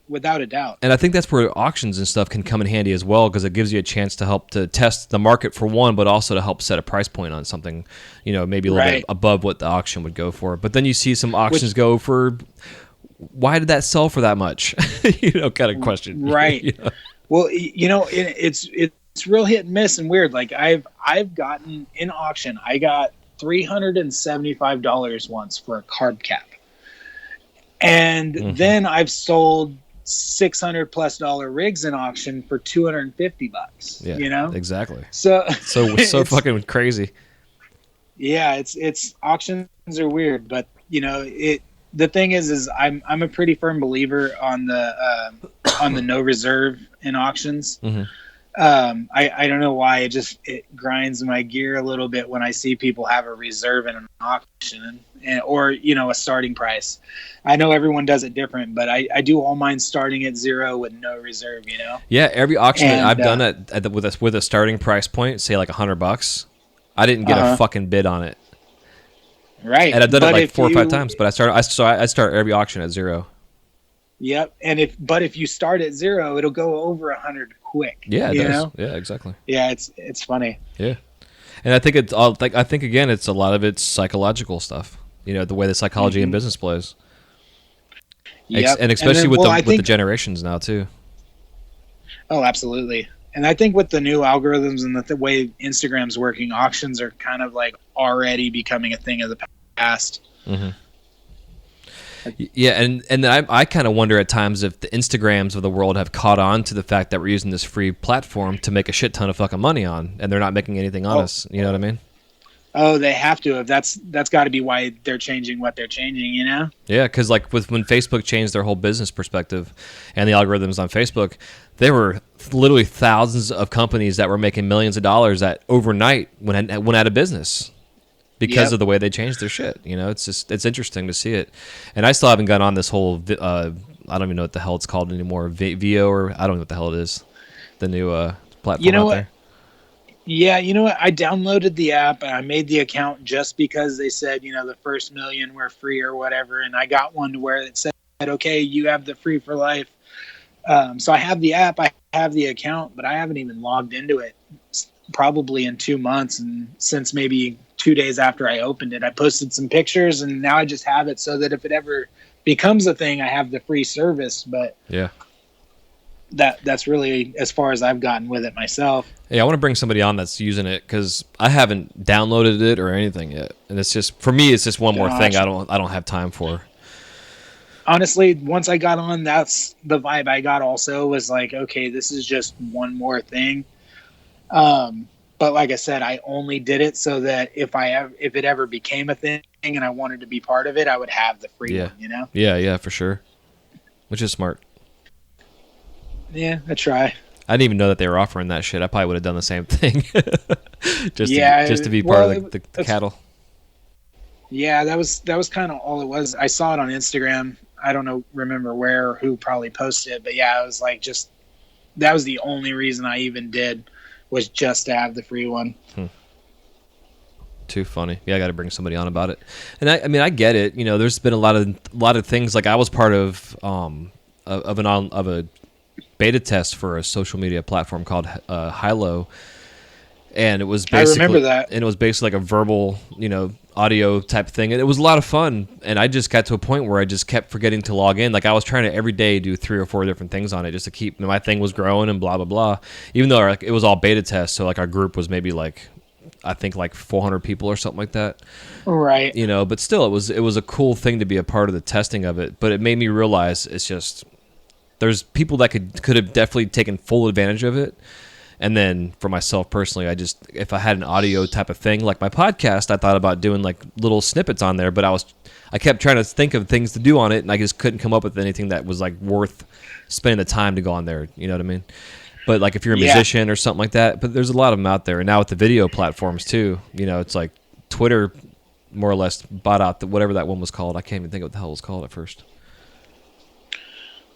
without a doubt. And I think that's where auctions and stuff can come in handy as well, because it gives you a chance to help to test the market for one, but also to help set a price point on something, maybe a little bit above what the auction would go for. But then you see some auctions go for, why did that sell for that much? Kind of question. Right. Well, it's real hit and miss and weird. Like I've gotten in auction, I got $375 once for a carb cap. And then I've sold $600+ rigs in auction for $250. Yeah, exactly. So fucking crazy. Yeah, it's auctions are weird, but the thing is I'm a pretty firm believer on the no reserve in auctions. I don't know why it grinds my gear a little bit when I see people have a reserve in an auction or a starting price. I know everyone does it different, but I do all mine starting at zero with no reserve. Yeah, every auction that I've done with a starting price point, say like $100, I didn't get a fucking bid on it. Right, and I've done it like 4 or 5 times, but I start every auction at zero. Yep, and if you start at zero, it'll go over 100 quick. Yeah, it does. Yeah, exactly. Yeah, it's funny. Yeah, and I think it's all like again, it's a lot of it's psychological stuff. The way the psychology in business plays. Yeah, and especially with the generations now too. Oh, absolutely. And I think with the new algorithms and the way Instagram's working, auctions are kind of like already becoming a thing of the past. Yeah, and I kind of wonder at times if the Instagrams of the world have caught on to the fact that we're using this free platform to make a shit ton of fucking money on, and they're not making anything on us. You know what I mean? Oh, they have to. That's got to be why they're changing what they're changing. Yeah, because like when Facebook changed their whole business perspective and the algorithms on Facebook, there were literally thousands of companies that were making millions of dollars that overnight went out of business. Because of the way they changed their shit, it's interesting to see it, and I still haven't got on this whole. I don't even know what the hell it's called anymore. VO or I don't know what the hell it is. The new platform. You know out what? there. Yeah, you know what? I downloaded the app and I made the account just because they said, the first million were free or whatever. And I got one to where it said, okay, you have the free for life. So I have the app, I have the account, but I haven't even logged into it probably in 2 months. And since maybe 2 days after I opened it, I posted some pictures and now I just have it so that if it ever becomes a thing, I have the free service. But Yeah. That's really as far as I've gotten with it myself. Yeah, I want to bring somebody on that's using it because I haven't downloaded it or anything yet, and it's just for me, it's just one more thing I don't have time for. Honestly, once I got on, that's the vibe I got. Also, was like, okay, this is just one more thing. But like I said, I only did it so that if it ever became a thing and I wanted to be part of it, I would have the free one. Yeah, for sure. Which is smart. Yeah, I try. I didn't even know that they were offering that shit. I probably would have done the same thing, just to be part of the cattle. Yeah, that was kind of all it was. I saw it on Instagram. I don't remember where or who probably posted it, but yeah, it was like that was the only reason I even did, was just to have the free one. Too funny. Yeah, I got to bring somebody on about it. And I mean, I get it. There's been a lot of things. Like I was part of a beta test for a social media platform called Hilo, and it was basically, I remember that. And it was basically like a verbal, audio type thing, and it was a lot of fun. And I just got to a point where I just kept forgetting to log in. Like I was trying to every day do 3 or 4 different things on it just to keep my thing was growing and blah blah blah. Even though it was all beta test, so like our group was maybe like, I think like 400 people or something like that. Right. But still, it was a cool thing to be a part of the testing of it. But it made me realize it's just, there's people that could have definitely taken full advantage of it. And then for myself personally, if I had an audio type of thing, like my podcast, I thought about doing like little snippets on there, but I kept trying to think of things to do on it, and I just couldn't come up with anything that was like worth spending the time to go on there. You know what I mean? But like if you're a musician or something like that, but there's a lot of them out there. And now with the video platforms too, it's like Twitter more or less bought out whatever that one was called. I can't even think of what the hell it was called at first.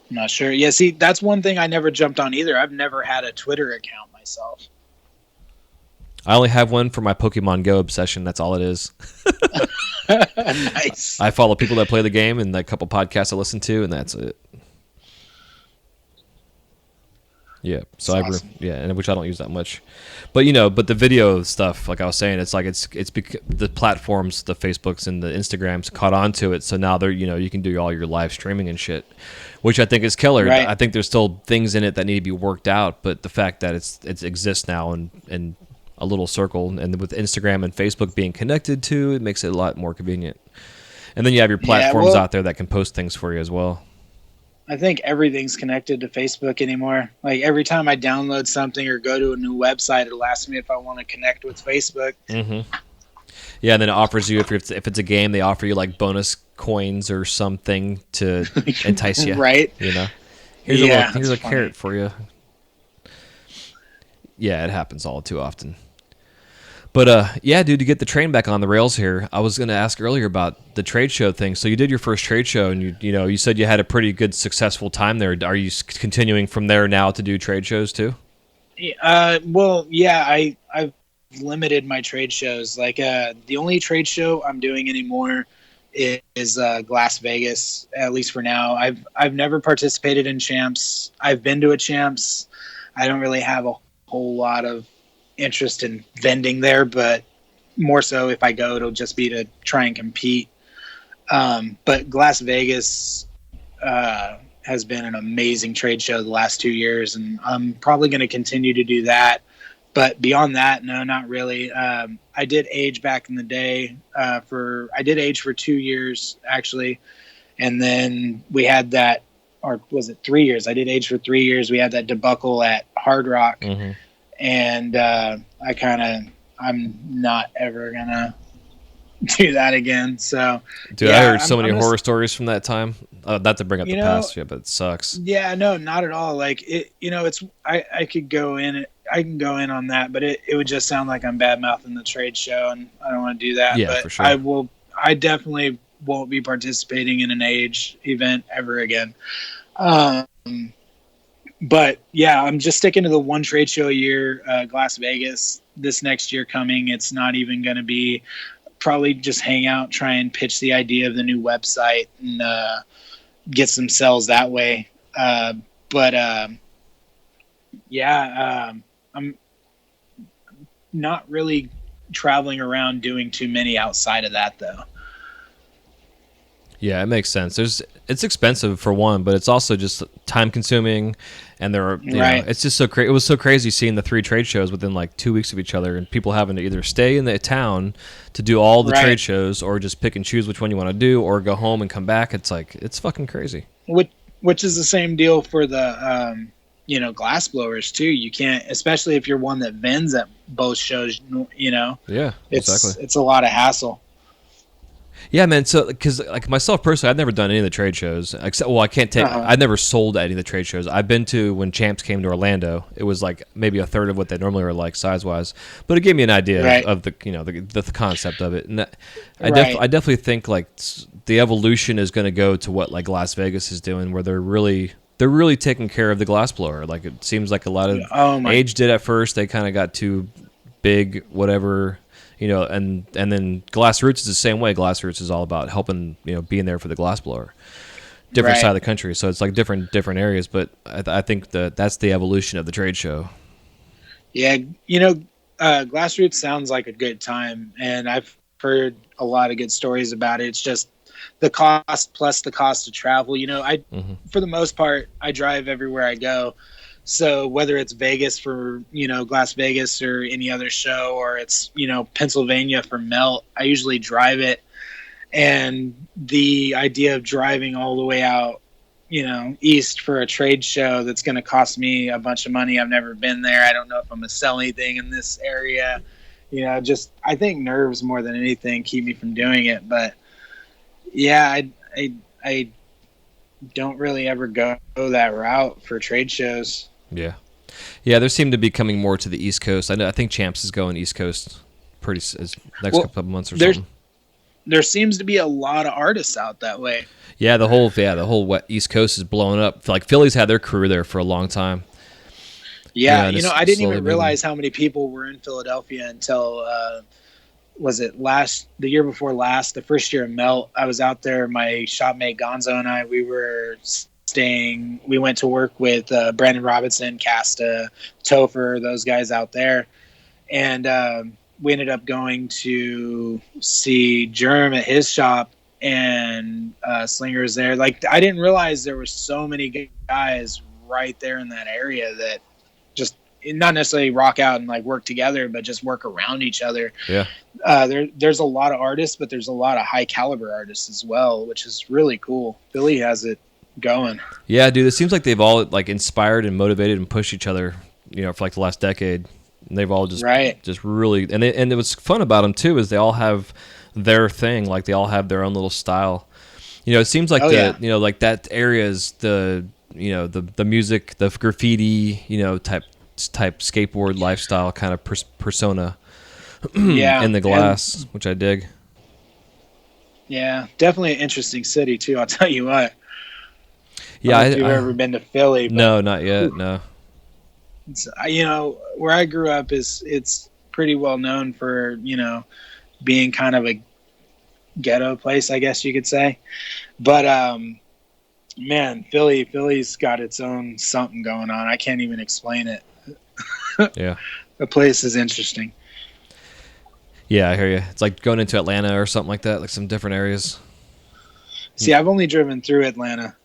I'm not sure. Yeah, see, that's one thing I never jumped on either. I've never had a Twitter account myself. I only have one for my Pokemon Go obsession. That's all it is. Nice. I follow people that play the game and a couple podcasts I listen to, and that's it. Yeah, so awesome. And which I don't use that much, but but the video stuff, like I was saying, it's like the platforms, the Facebooks and the Instagrams caught on to it, so now they're you can do all your live streaming and shit, which I think is killer. Right. I think there's still things in it that need to be worked out, but the fact that it exists now in a little circle, and with Instagram and Facebook being connected to, it makes it a lot more convenient. And then you have your platforms out there that can post things for you as well. I think everything's connected to Facebook anymore. Like every time I download something or go to a new website, it'll ask me if I want to connect with Facebook. Mm-hmm. Yeah, and then it offers you, if it's a game, they offer you like bonus coins or something to entice you. Right. Here's a carrot for you. Yeah, it happens all too often. But dude, to get the train back on the rails here, I was going to ask earlier about the trade show thing. So you did your first trade show, and you said you had a pretty good, successful time there. Are you continuing from there now to do trade shows too? Well, yeah, I've limited my trade shows. Like the only trade show I'm doing anymore is Las Vegas, at least for now. I've never participated in Champs. I've been to a Champs. I don't really have a whole lot of interest in vending there, but more so if I go, it'll just be to try and compete. But Las Vegas has been an amazing trade show the last 2 years, and I'm probably going to continue to do that. But beyond that, no, not really. I did age back in the day. I did age for 2 years actually, and then we had that, or was it 3 years? I did age for 3 years. We had that debacle at Hard Rock. Mm-hmm. And I'm not ever gonna do that again. So, dude, I heard so many horror stories from that time. Not to bring up the past, but it sucks. Yeah, no, not at all. Like it, it's I could go in. I can go in on that, but it would just sound like I'm bad mouthing the trade show, and I don't want to do that. Yeah, but for sure. I definitely won't be participating in an age event ever again. But yeah, I'm just sticking to the one trade show a year, Glass Vegas. This next year coming, it's not even going to be, probably just hang out, try and pitch the idea of the new website and get some sales that way. But yeah, I'm not really traveling around doing too many outside of that though. Yeah, it makes sense. It's expensive for one, but it's also just time consuming, and there are it's just so crazy. It was so crazy seeing the 3 trade shows within like 2 weeks of each other, and people having to either stay in the town to do all the trade shows, or just pick and choose which one you want to do, or go home and come back. It's like, it's fucking crazy. Which is the same deal for the glass blowers too. You can't, especially if you're one that vends at both shows. Yeah, exactly. It's a lot of hassle. Yeah, man. So, because like myself personally, I've never done any of the trade shows. Except, well, I can't take. I've never sold at any of the trade shows. I've been to when Champs came to Orlando. It was like maybe a third of what they normally are like size wise, but it gave me an idea of the the concept of it. And I definitely think like the evolution is going to go to what like Las Vegas is doing, where they're really taking care of the glass blower. Like it seems like a lot of Age did at first. They kind of got too big, whatever. And then Glass Roots is the same way. Glass Roots is all about helping, being there for the glass blower. Different side of the country, so it's like different areas. But I think that's the evolution of the trade show. Yeah, Glass Roots sounds like a good time, and I've heard a lot of good stories about it. It's just the cost plus the cost of travel. For the most part, I drive everywhere I go. So whether it's Vegas for, Glass Vegas or any other show, or it's, Pennsylvania for Melt, I usually drive it. And the idea of driving all the way out, east for a trade show that's going to cost me a bunch of money. I've never been there. I don't know if I'm going to sell anything in this area. I think nerves more than anything keep me from doing it. But yeah, I don't really ever go that route for trade shows. Yeah, there seem to be coming more to the East Coast. I think Champs is going East Coast next couple of months or something. There seems to be a lot of artists out that way. Yeah, the whole East Coast is blowing up. Like Philly's had their crew there for a long time. Yeah, I didn't even realize how many people were in Philadelphia until was it the year before last, the first year of Melt. I was out there. My shopmate Gonzo and I, we went to work with Brandon Robinson, Casta, Topher, those guys out there. And we ended up going to see Germ at his shop, and Slinger was there. Like, I didn't realize there were so many guys right there in that area that just not necessarily rock out and like work together, but just work around each other. Yeah. There's a lot of artists, but there's a lot of high caliber artists as well, which is really cool. Philly has it going. Yeah, dude, it seems like they've all like inspired and motivated and pushed each other, for like the last decade. And they've all just really, and what's fun about them too is they all have their thing. Like they all have their own little style. It seems like like that area is the music, the graffiti, type skateboard lifestyle kind of persona in the glass, which I dig. Yeah, definitely an interesting city too. I'll tell you what. Yeah, I don't know if you've ever been to Philly. But, no, not yet. No. It's, where I grew up it's pretty well known for being kind of a ghetto place, I guess you could say. But man, Philly's got its own something going on. I can't even explain it. Yeah, the place is interesting. Yeah, I hear you. It's like going into Atlanta or something like that, like some different areas. See, I've only driven through Atlanta.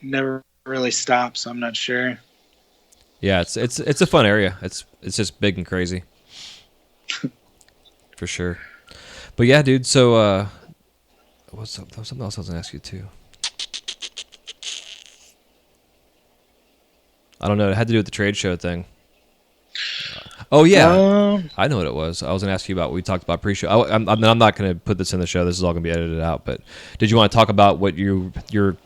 Never really stopped, so I'm not sure. Yeah, it's a fun area. It's just big and crazy. For sure. But yeah, dude, so what's up? There was something else I was gonna ask you too. I don't know. It had to do with the trade show thing. Oh yeah, I know what it was. I was gonna ask you about what we talked about pre-show. I'm not gonna put this in the show. This is all gonna be edited out. But did you want to talk about what your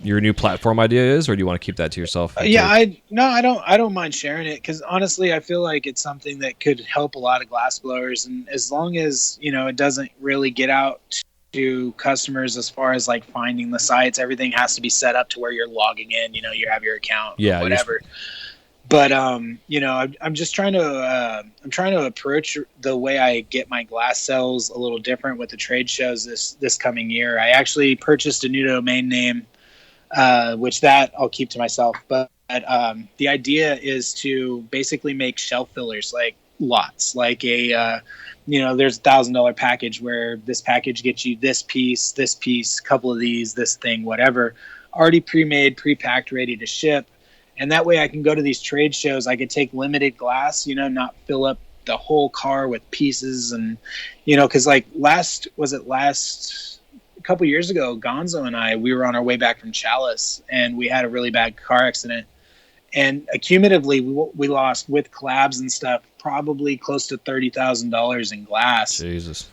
new platform idea is, or do you want to keep that to yourself? I don't mind sharing it, because honestly, I feel like it's something that could help a lot of glass blowers, and as long as it doesn't really get out to customers as far as like finding the sites. Everything has to be set up to where you're logging in, you have your account, Yeah, or whatever. But I'm just trying to approach the way I get my glass sales a little different with the trade shows this coming year. I actually purchased a new domain name, which that I'll keep to myself. But the idea is to basically make shelf fillers, like lots, like a there's $1,000 package where this package gets you this piece, couple of these, this thing, whatever, already pre-made, pre-packed, ready to ship. And that way I can go to these trade shows. I could take limited glass, not fill up the whole car with pieces. And, because like last a couple years ago, Gonzo and we were on our way back from Chalice, and we had a really bad car accident. And accumulatively, we lost, with collabs and stuff, probably close to $30,000 in glass. Jesus.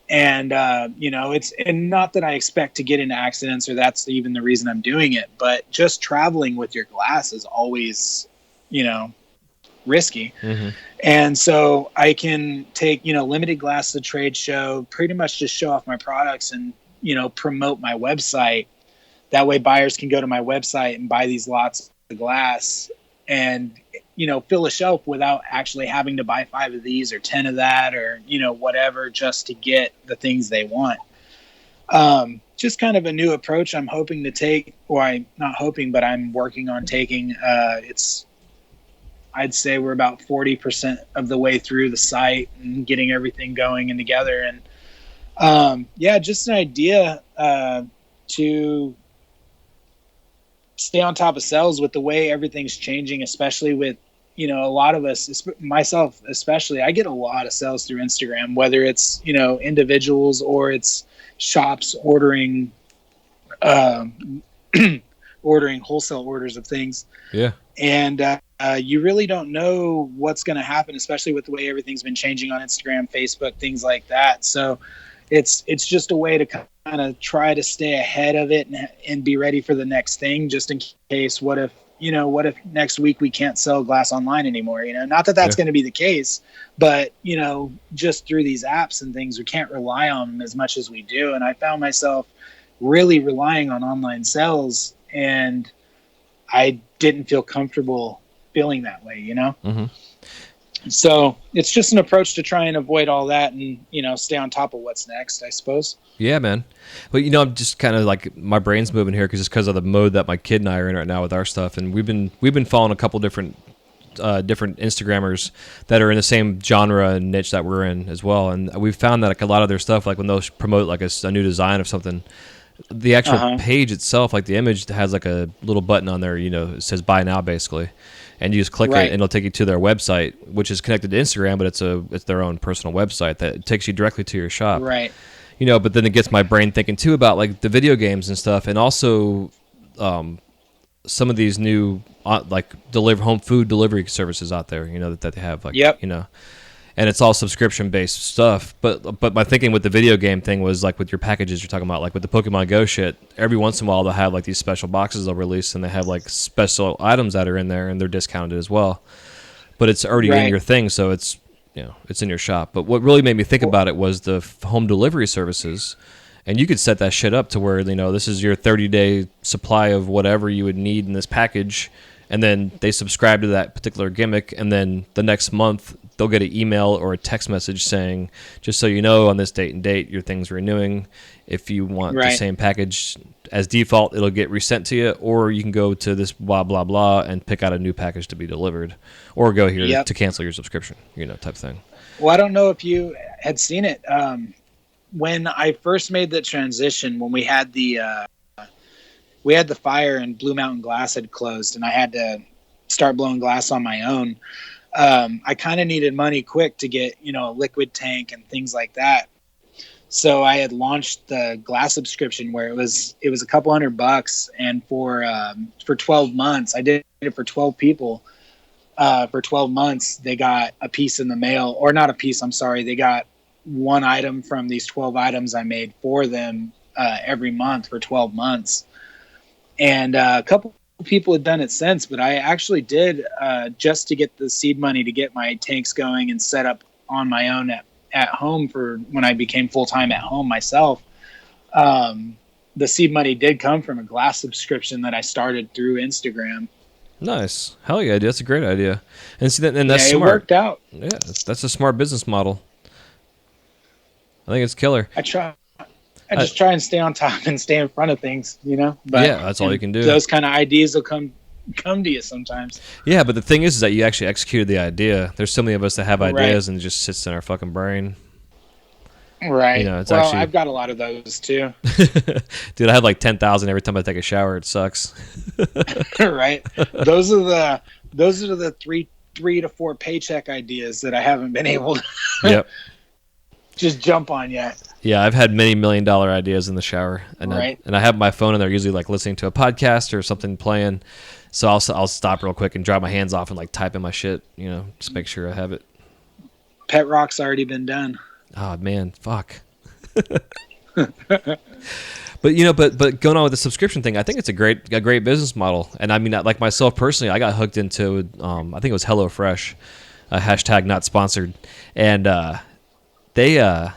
And, it's not that I expect to get into accidents, or that's even the reason I'm doing it, but just traveling with your glass is always, risky. Mm-hmm. And so I can take, limited glass to the trade show, pretty much just show off my products and, promote my website. That way buyers can go to my website and buy these lots of glass and, fill a shelf without actually having to buy 5 of these or 10 of that, or, whatever, just to get the things they want. Just kind of a new approach I'm hoping to take, or I'm not hoping, but I'm working on taking. I'd say we're about 40% of the way through the site and getting everything going and together. And just an idea to stay on top of sales with the way everything's changing, especially with, a lot of us, myself especially. I get a lot of sales through Instagram, whether it's, individuals or it's shops ordering ordering wholesale orders of things. Yeah. And you really don't know what's going to happen, especially with the way everything's been changing on Instagram, Facebook, things like that. So it's just a way to kind of try to stay ahead of it and be ready for the next thing, just in case. What if next week we can't sell glass online anymore? Not that that's going to be the case, but just through these apps and things, we can't rely on them as much as we do. And I found myself really relying on online sales, and I didn't feel comfortable feeling that way, Mm-hmm. So it's just an approach to try and avoid all that and, stay on top of what's next, I suppose. Yeah, man. But, I'm just kind of like, my brain's moving here because of the mode that my kid and I are in right now with our stuff. And we've been following a couple different Instagrammers that are in the same genre and niche that we're in as well. And we've found that like a lot of their stuff, like when they'll promote like a new design of something, the actual page itself, like the image has like a little button on there, it says buy now basically. And you just click it, and it'll take you to their website, which is connected to Instagram, but it's their own personal website that takes you directly to your shop. Right. But then it gets my brain thinking too about like the video games and stuff, and also some of these new like home food delivery services out there, that they have, like, and it's all subscription based stuff. But my thinking with the video game thing was like with your packages you're talking about, like with the Pokemon Go shit, every once in a while they'll have like these special boxes they'll release, and they have like special items that are in there, and they're discounted as well. But it's already in your thing, so it's it's in your shop. But what really made me think about it was the home delivery services. And you could set that shit up to where, this is your 30-day supply of whatever you would need in this package, and then they subscribe to that particular gimmick, and then the next month they'll get an email or a text message saying, just so you know, on this date and date, your thing's renewing. If you want the same package as default, it'll get resent to you, or you can go to this blah, blah, blah, and pick out a new package to be delivered, or go here to cancel your subscription, type thing. Well, I don't know if you had seen it. When I first made the transition, when we had the fire and Blue Mountain Glass had closed, and I had to start blowing glass on my own, I kind of needed money quick to get, a liquid tank and things like that. So I had launched the glass subscription where it was a couple $100, and for 12 months, I did it for 12 people. For 12 months, they got a piece in the mail, or not a piece, I'm sorry. They got one item from these 12 items I made for them every month for 12 months. And a couple people had done it since, but I actually did just to get the seed money to get my tanks going and set up on my own at home for when I became full-time at home myself. The seed money did come from a glass subscription that I started through Instagram. Nice. Hell yeah, dude. That's a great idea. And see that, and that's smart. It worked out. Yeah, that's a smart business model. I think it's killer. I just try and stay on top and stay in front of things, But yeah, that's all you can do. Those kind of ideas will come to you sometimes. Yeah, but the thing is that you actually executed the idea. There's so many of us that have ideas and it just sits in our fucking brain. Right. I've got a lot of those too. Dude, I have like 10,000 every time I take a shower. It sucks. Right. Those are the three to four paycheck ideas that I haven't been able to yep. just jump on yet. Yeah, I've had many $1 million ideas in the shower, and I have my phone, and they're usually like listening to a podcast or something playing. So I'll stop real quick and dry my hands off and like type in my shit, just make sure I have it. Pet rock's already been done. Oh man, fuck. But but going on with the subscription thing, I think it's a great business model. And I mean, like myself personally, I got hooked into I think it was HelloFresh, hashtag not sponsored, and they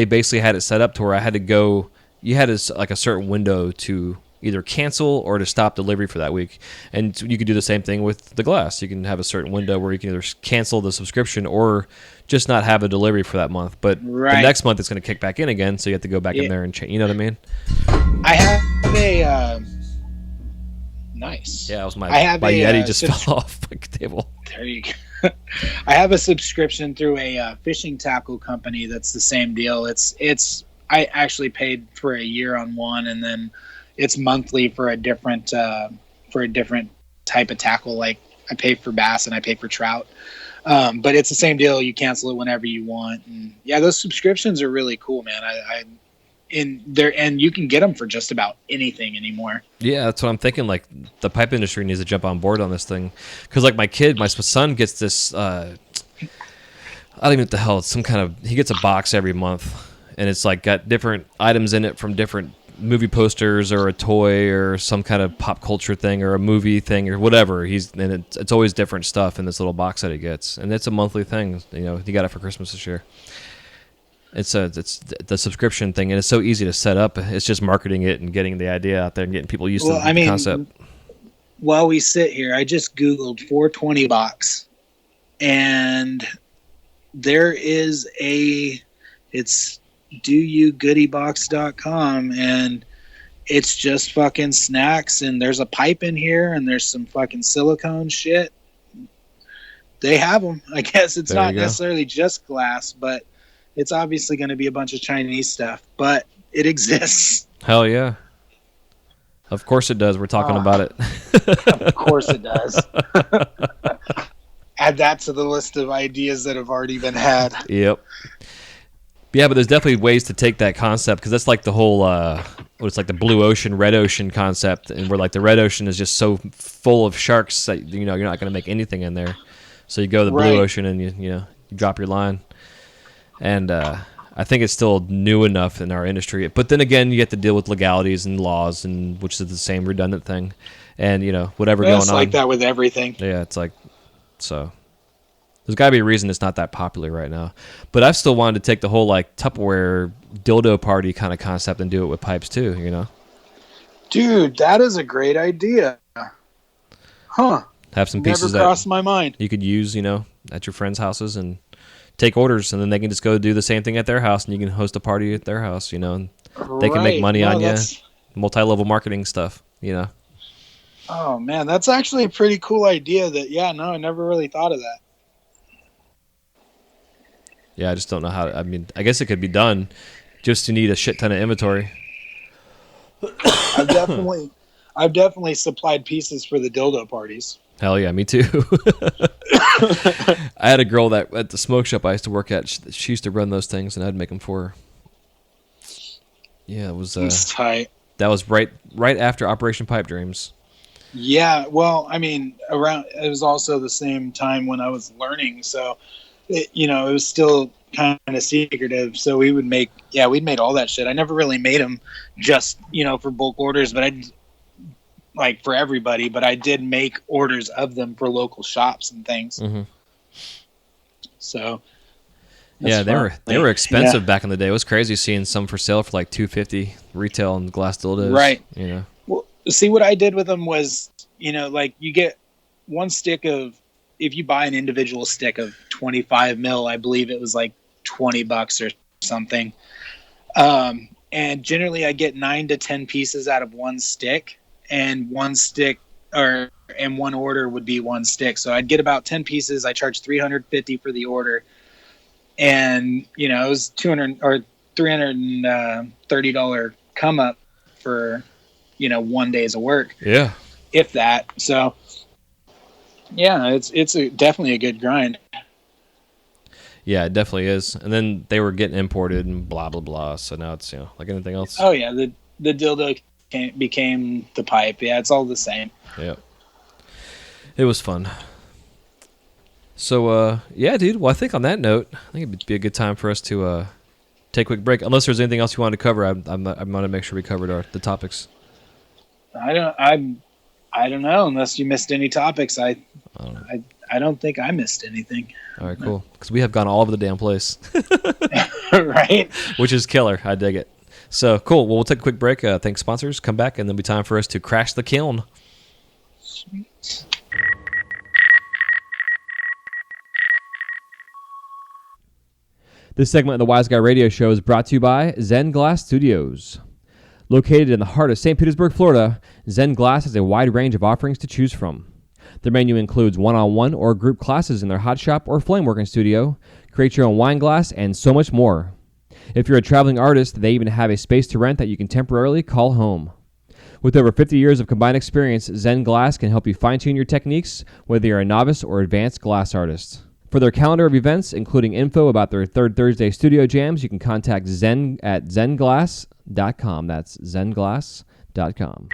basically had it set up to where I had to go. You had a certain window to either cancel or to stop delivery for that week, and you could do the same thing with the glass. You can have a certain window where you can either cancel the subscription or just not have a delivery for that month. But the next month it's going to kick back in again, so you have to go back in there and change. You know what I mean? I have a nice. Yeah, it was my Yeti just fell off the table. There you go. I have a subscription through a fishing tackle company that's the same deal. It's I actually paid for a year on one, and then it's monthly for a different type of tackle. Like I pay for bass and I pay for trout, but it's the same deal. You cancel it whenever you want, and yeah, those subscriptions are really cool, man. And you can get them for just about anything anymore. Yeah, that's what I'm thinking. Like the pipe industry needs to jump on board on this thing, because like my son gets this. I don't even know what the hell. It's some kind of. He gets a box every month, and it's like got different items in it from different movie posters or a toy or some kind of pop culture thing or a movie thing or whatever. It's always different stuff in this little box that he gets, and it's a monthly thing. He got it for Christmas this year. It's the subscription thing, and it's so easy to set up. It's just marketing it and getting the idea out there and getting people used to the concept. While we sit here, I just Googled 420 box, and there is it's doyougoodiebox.com, and it's just fucking snacks, and there's a pipe in here, and there's some fucking silicone shit. They have them. I guess it's not necessarily just glass, but it's obviously going to be a bunch of Chinese stuff, but it exists. Hell yeah. Of course it does. We're talking about it. Of course it does. Add that to the list of ideas that have already been had. Yep. Yeah, but there's definitely ways to take that concept, because that's like the whole, it's like the blue ocean, red ocean concept, and where like the red ocean is just so full of sharks that you're not going to make anything in there. So you go to the blue ocean and you drop your line. And I think it's still new enough in our industry. But then again, you have to deal with legalities and laws, and which is the same redundant thing. And, whatever going on. It's like that with everything. Yeah, it's like, so. There's got to be a reason it's not that popular right now. But I've still wanted to take the whole, like, Tupperware dildo party kind of concept and do it with pipes, too, Dude, that is a great idea. Huh. Have some pieces never crossed my mind. You could use, at your friends' houses and take orders, and then they can just go do the same thing at their house, and you can host a party at their house, and they can make money on you. Multi-level marketing stuff, Oh, man, that's actually a pretty cool idea I never really thought of that. Yeah, I just don't know how. I guess it could be done. Just you need a shit ton of inventory. I've definitely supplied pieces for the dildo parties. Hell yeah, me too. I had a girl that at the smoke shop I used to work at. She used to run those things, and I'd make them for her. Yeah, it was. It's tight. That was right after Operation Pipe Dreams. Yeah, well, it was also the same time when I was learning, so. It was still kind of secretive. So we'd made all that shit. I never really made them just, for bulk orders, but for everybody, but I did make orders of them for local shops and things. Mm-hmm. So Yeah, they were expensive back in the day. It was crazy seeing some for sale for like $250 retail and glass dildos. Right. You know. Well, see, what I did with them was, like you get one stick of, if you buy an individual stick of 25 mil, I believe it was like $20 or something. And generally I get 9 to 10 pieces out of one stick, and one order would be one stick. So I'd get about 10 pieces. I charge $350 for the order. And, it was $200 or $330 come up for, 1 day's of work. Yeah. If that. So yeah, it's definitely a good grind. Yeah, it definitely is. And then they were getting imported and blah, blah, blah. So now it's, like anything else. Oh yeah. The dildo became the pipe. Yeah. It's all the same. Yeah. It was fun. So, yeah, dude. Well, I think on that note, I think it'd be a good time for us to take a quick break. Unless there's anything else you wanted to cover, I want to make sure we covered the topics. I don't know. Unless you missed any topics, I don't think I missed anything. All right, cool. Because we have gone all over the damn place. Right. Which is killer. I dig it. So, cool. Well, we'll take a quick break. Thanks, sponsors. Come back, and then it'll be time for us to crash the kiln. Sweet. This segment of the Wise Guy Radio Show is brought to you by Zen Glass Studios. Located in the heart of St. Petersburg, Florida, Zen Glass has a wide range of offerings to choose from. Their menu includes one-on-one or group classes in their hot shop or flameworking studio, create your own wine glass, and so much more. If you're a traveling artist, they even have a space to rent that you can temporarily call home. With over 50 years of combined experience, Zen Glass can help you fine-tune your techniques, whether you're a novice or advanced glass artist. For their calendar of events, including info about their Third Thursday studio jams, you can contact Zen at zenglass.com. That's zenglass.com.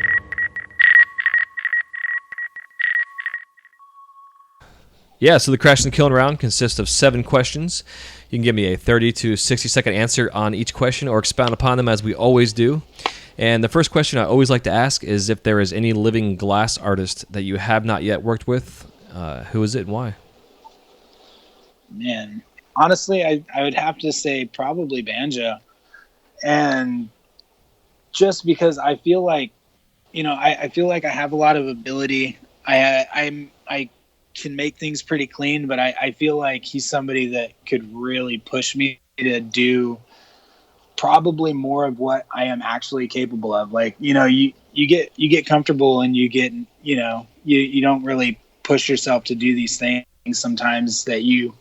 Yeah, so the Crash and Kiln round consists of 7 questions. You can give me a 30 to 60-second answer on each question or expound upon them as we always do. And the first question I always like to ask is if there is any living glass artist that you have not yet worked with. Who is it and why? Man, honestly, I would have to say probably Banjo. And just because I feel like, I feel like I have a lot of ability. I can make things pretty clean, but I feel like he's somebody that could really push me to do probably more of what I am actually capable of. Like, you get comfortable and you get, you don't really push yourself to do these things sometimes that you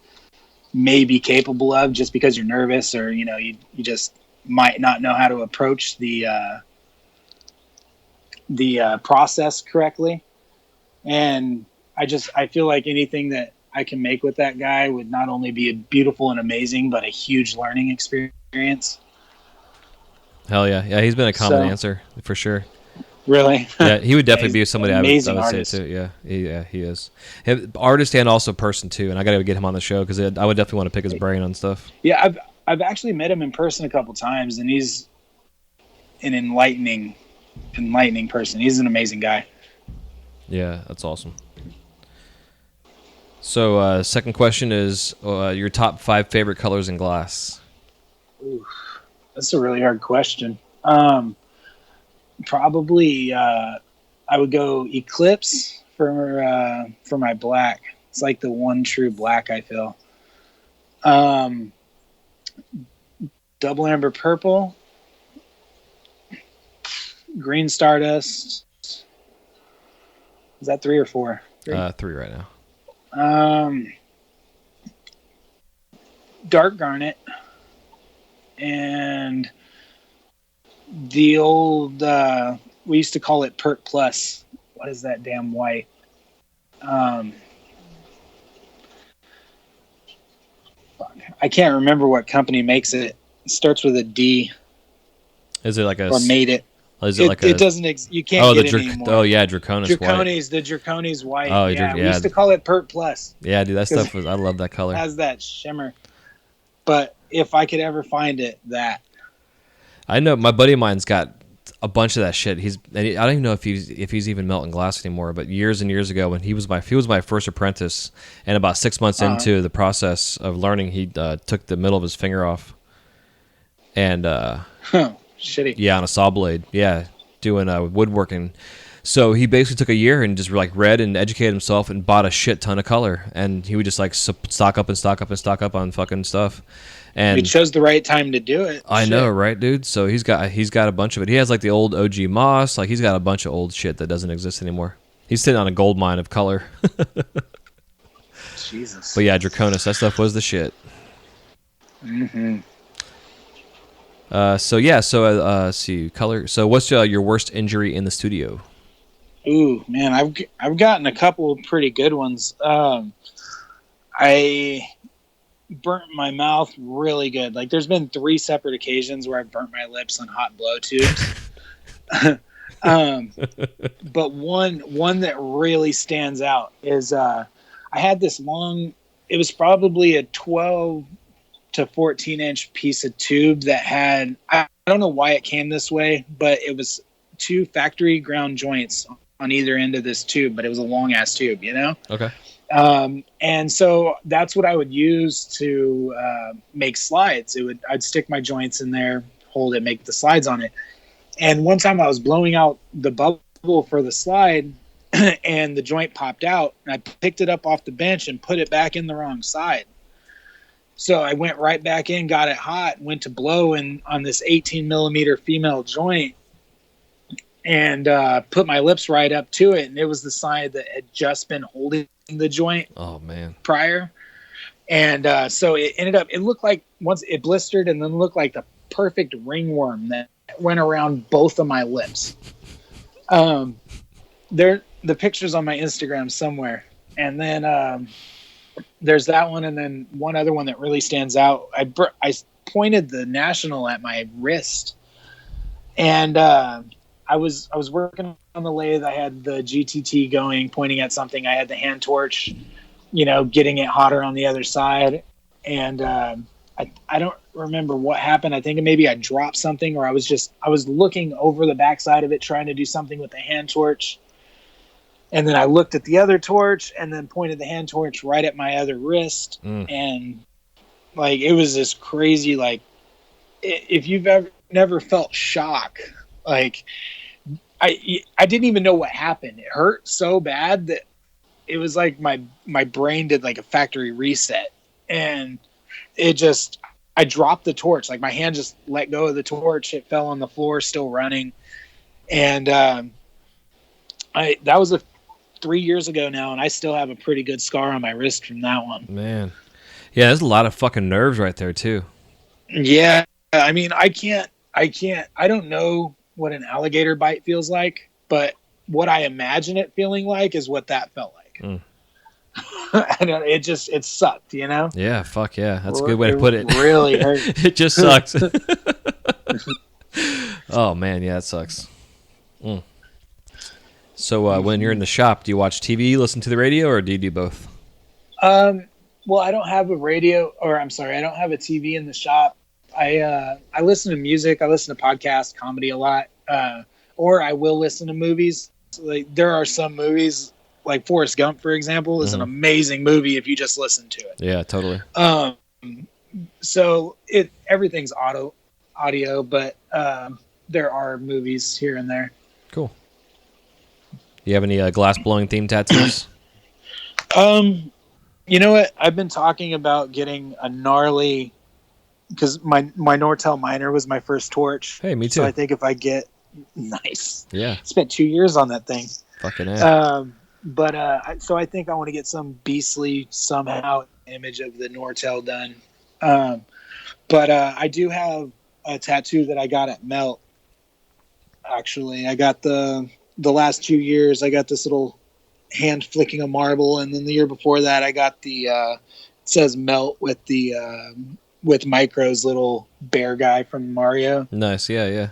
may be capable of just because you're nervous, or you just might not know how to approach the process correctly. And I feel like anything that I can make with that guy would not only be beautiful and amazing, but a huge learning experience. Hell yeah. He's been a common answer for sure. Really? Yeah, he would definitely be somebody I would say too. Yeah, he is. Artist and also person too, and I got to get him on the show because I would definitely want to pick his brain on stuff. Yeah, I've actually met him in person a couple times, and he's an enlightening person. He's an amazing guy. Yeah, that's awesome. So, second question is your top 5 favorite colors in glass. Ooh, that's a really hard question. Probably I would go Eclipse for my black. It's like the one true black I feel. Double Amber Purple, Green Stardust. Is that 3 or 4? 3, 3 right now. Dark Garnet, and the old we used to call it Pert Plus. What is that damn white? I can't remember what company makes it. It starts with a D. Is it like a or made it? Is it like a? It doesn't. You can't get it anymore. Oh yeah, Draconis white. The Draconis white. Oh yeah, we used to call it Pert Plus. Yeah, dude, that stuff was. I love that color. It has that shimmer. But if I could ever find it, that. I know my buddy of mine's got a bunch of that shit. I don't even know if he's even melting glass anymore. But years and years ago, when he was my first apprentice, and about 6 months into the process of learning, he took the middle of his finger off, and shitty. Yeah, on a saw blade. Yeah, doing woodworking. So he basically took a year and just like read and educated himself and bought a shit ton of color, and he would just like stock up on fucking stuff. And he chose the right time to do it. I know, right, dude? So he's got a bunch of it. He has like the old OG moss, like he's got a bunch of old shit that doesn't exist anymore. He's sitting on a gold mine of color. Jesus. But yeah, Draconis, that stuff was the shit. Mm-hmm. Let's see, color. So what's your worst injury in the studio? Ooh, man, I've gotten a couple of pretty good ones. I burnt my mouth really good. Like, there's been 3 separate occasions where I've burnt my lips on hot blow tubes. But one that really stands out is I had this long. It was probably a 12 to 14-inch piece of tube that had, I don't know why it came this way, but it was 2 factory ground joints on either end of this tube, but it was a long ass tube, you know? Okay. And so that's what I would use to make slides. I'd stick my joints in there, hold it, make the slides on it. And one time I was blowing out the bubble for the slide and the joint popped out, and I picked it up off the bench and put it back in the wrong side. So I went right back in, got it hot, went to blow on this 18 millimeter female joint, and put my lips right up to it. And it was the side that had just been holding the joint. Oh man! Prior, and so it ended up. It looked like once it blistered, and then looked like the perfect ringworm that went around both of my lips. The pictures on my Instagram somewhere, and then. There's that one, and then one other one that really stands out. I pointed the National at my wrist, and I was working on the lathe. I had the GTT going, pointing at something. I had the hand torch, getting it hotter on the other side, and I don't remember what happened. I think maybe I dropped something, or I was looking over the backside of it, trying to do something with the hand torch. And then I looked at the other torch and then pointed the hand torch right at my other wrist. And like, it was this crazy, like, if you've never felt shock, like I didn't even know what happened. It hurt so bad that it was like my brain did like a factory reset, and I dropped the torch. Like, my hand just let go of the torch. It fell on the floor, still running. And that was 3 years ago now, and I still have a pretty good scar on my wrist from that one. Man. Yeah, there's a lot of fucking nerves right there too. Yeah. I mean, I don't know what an alligator bite feels like, but what I imagine it feeling like is what that felt like. It sucked, Yeah, fuck yeah. That's a good way to put it. Really hurt. It just sucks. Oh man, yeah, it sucks. So when you're in the shop, do you watch TV, listen to the radio, or do you do both? Well, I don't have a radio, or I'm sorry, I don't have a TV in the shop. I listen to music. I listen to podcasts, comedy a lot, or I will listen to movies. Like, there are some movies, like Forrest Gump, for example, is an amazing movie if you just listen to it. Yeah, totally. So everything's audio, but there are movies here and there. Cool. You have any glass blowing theme tattoos? You know what? I've been talking about getting a gnarly, because my Nortel Miner was my first torch. Hey, me too. So I think if I get nice, yeah, spent 2 years on that thing. Fucking A. So I think I want to get some beastly somehow image of the Nortel done. But I do have a tattoo that I got at Melt. Actually, I got the last 2 years, I got this little hand flicking a marble, and then the year before that, I got the it says Melt with the with Micro's little bear guy from Mario. Nice, yeah.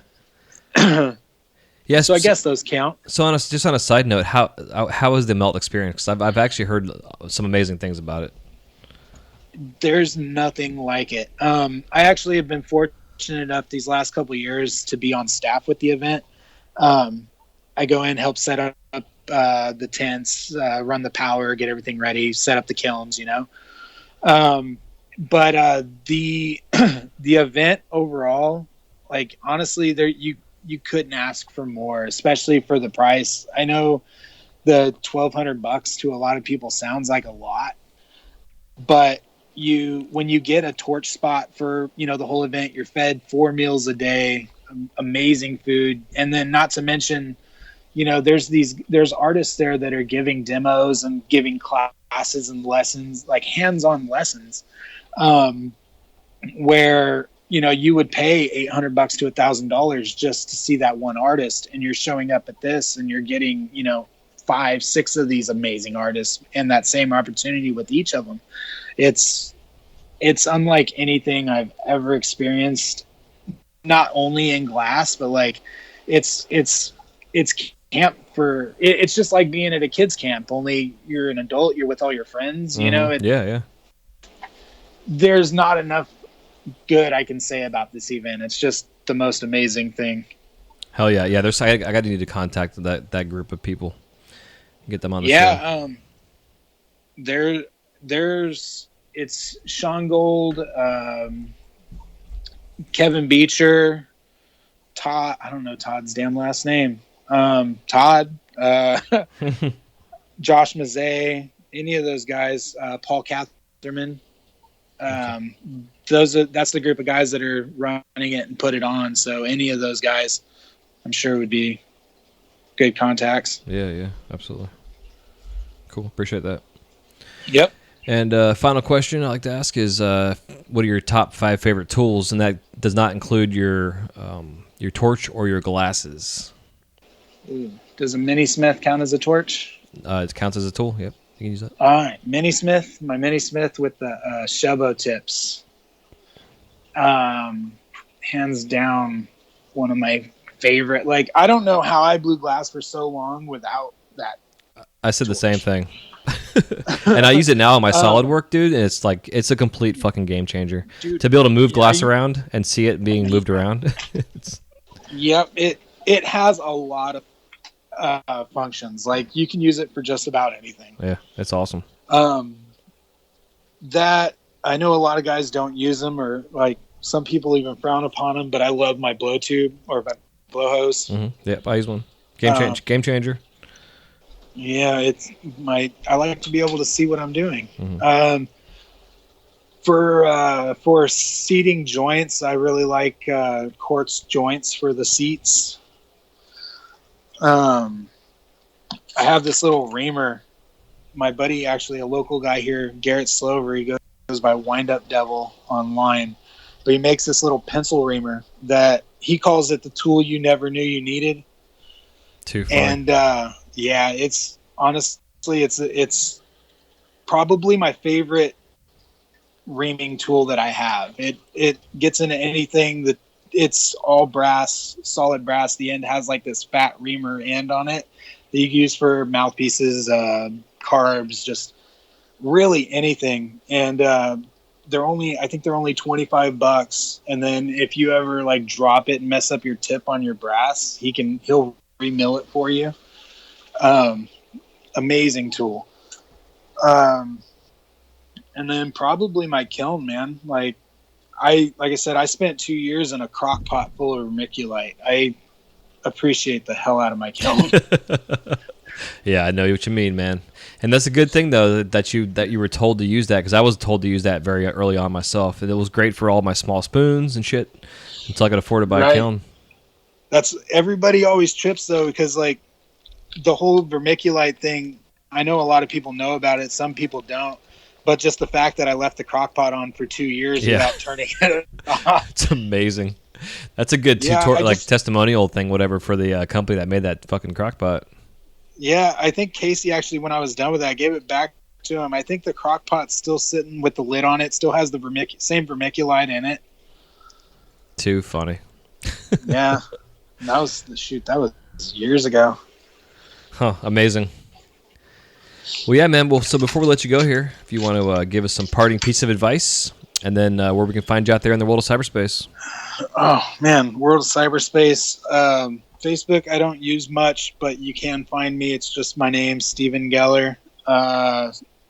Yeah, so I guess those count. So just on a side note, how was the Melt experience? 'Cause I've actually heard some amazing things about it. There's nothing like it. I actually have been fortunate enough these last couple of years to be on staff with the event. I go in, help set up the tents, run the power, get everything ready, set up the kilns, but the the event overall, like honestly, there you couldn't ask for more, especially for the price. I know the $1,200 to a lot of people sounds like a lot, but when you get a torch spot for the whole event, you're fed 4 meals a day, amazing food, and then not to mention, there's artists there that are giving demos and giving classes and lessons, like hands-on lessons, where you would pay $800 to $1,000 just to see that one artist, and you're showing up at this and you're getting 5-6 of these amazing artists and that same opportunity with each of them. It's unlike anything I've ever experienced, not only in glass, but like it's camp for it's just like being at a kid's camp, only you're an adult, you're with all your friends. Yeah. There's not enough good I can say about this event. It's just the most amazing thing. Hell yeah. I got to need to contact that group of people, get them on the show. It's Sean Gold, Kevin Beecher, Todd. I don't know Todd's damn last name. Todd, Josh Mazet, any of those guys, Paul Catherman. That's the group of guys that are running it and put it on. So any of those guys, I'm sure would be good contacts. Yeah, absolutely. Cool. Appreciate that. Yep. And final question I like to ask is, what are your top 5 favorite tools? And that does not include your torch or your glasses. Ooh. Does a mini smith count as a torch? It counts as a tool. Yep, you can use that. All right, mini smith. My mini smith with the Chevo tips. Hands down, one of my favorite. Like, I don't know how I blew glass for so long without that. I said torch. The same thing. And I use it now on my solid work, dude, and it's a complete fucking game changer. Dude, to be able to move glass around and see it being moved around. Yep, it has a lot of functions. Like, you can use it for just about anything. Yeah, it's awesome. That I know a lot of guys don't use them, or like some people even frown upon them, but I love my blow tube or my blow hose. Mm-hmm. Yep, I use one. Game changer. Yeah, I like to be able to see what I'm doing. Mm-hmm. For seating joints, I really like quartz joints for the seats. I have this little reamer. My buddy, actually a local guy here, Garrett Slover, he goes by Wind Up Devil online, but he makes this little pencil reamer that he calls it the tool you never knew you needed. Too fun. And yeah, it's honestly it's probably my favorite reaming tool that I have. It gets into anything. That it's all brass, solid brass. The end has like this fat reamer end on it that you can use for mouthpieces, carbs, just really anything. And I think they're only $25. And then if you ever like drop it and mess up your tip on your brass, he'll remill it for you. Amazing tool. And then probably my kiln, man. Like I said, I spent 2 years in a crock pot full of vermiculite. I appreciate the hell out of my kiln. Yeah, I know what you mean, man. And that's a good thing though that you were told to use that, because I was told to use that very early on myself, and it was great for all my small spoons and shit until I could afford to buy a kiln. That's everybody always trips though, because like the whole vermiculite thing, I know a lot of people know about it, some people don't. But just the fact that I left the crock pot on for 2 years without turning it off. It's amazing. That's a good testimonial thing, whatever, for the company that made that fucking crock pot. Yeah, I think Casey actually, when I was done with that, I gave it back to him. I think the crock pot's still sitting with the lid on it. Still has the same vermiculite in it. Too funny. Yeah. That was years ago. Huh, amazing. Well, yeah, man. Well, so before we let you go here, if you want to give us some parting piece of advice, and then where we can find you out there in the world of cyberspace. Oh, man. World of cyberspace. Facebook I don't use much, but you can find me. It's just my name, Steven Geller.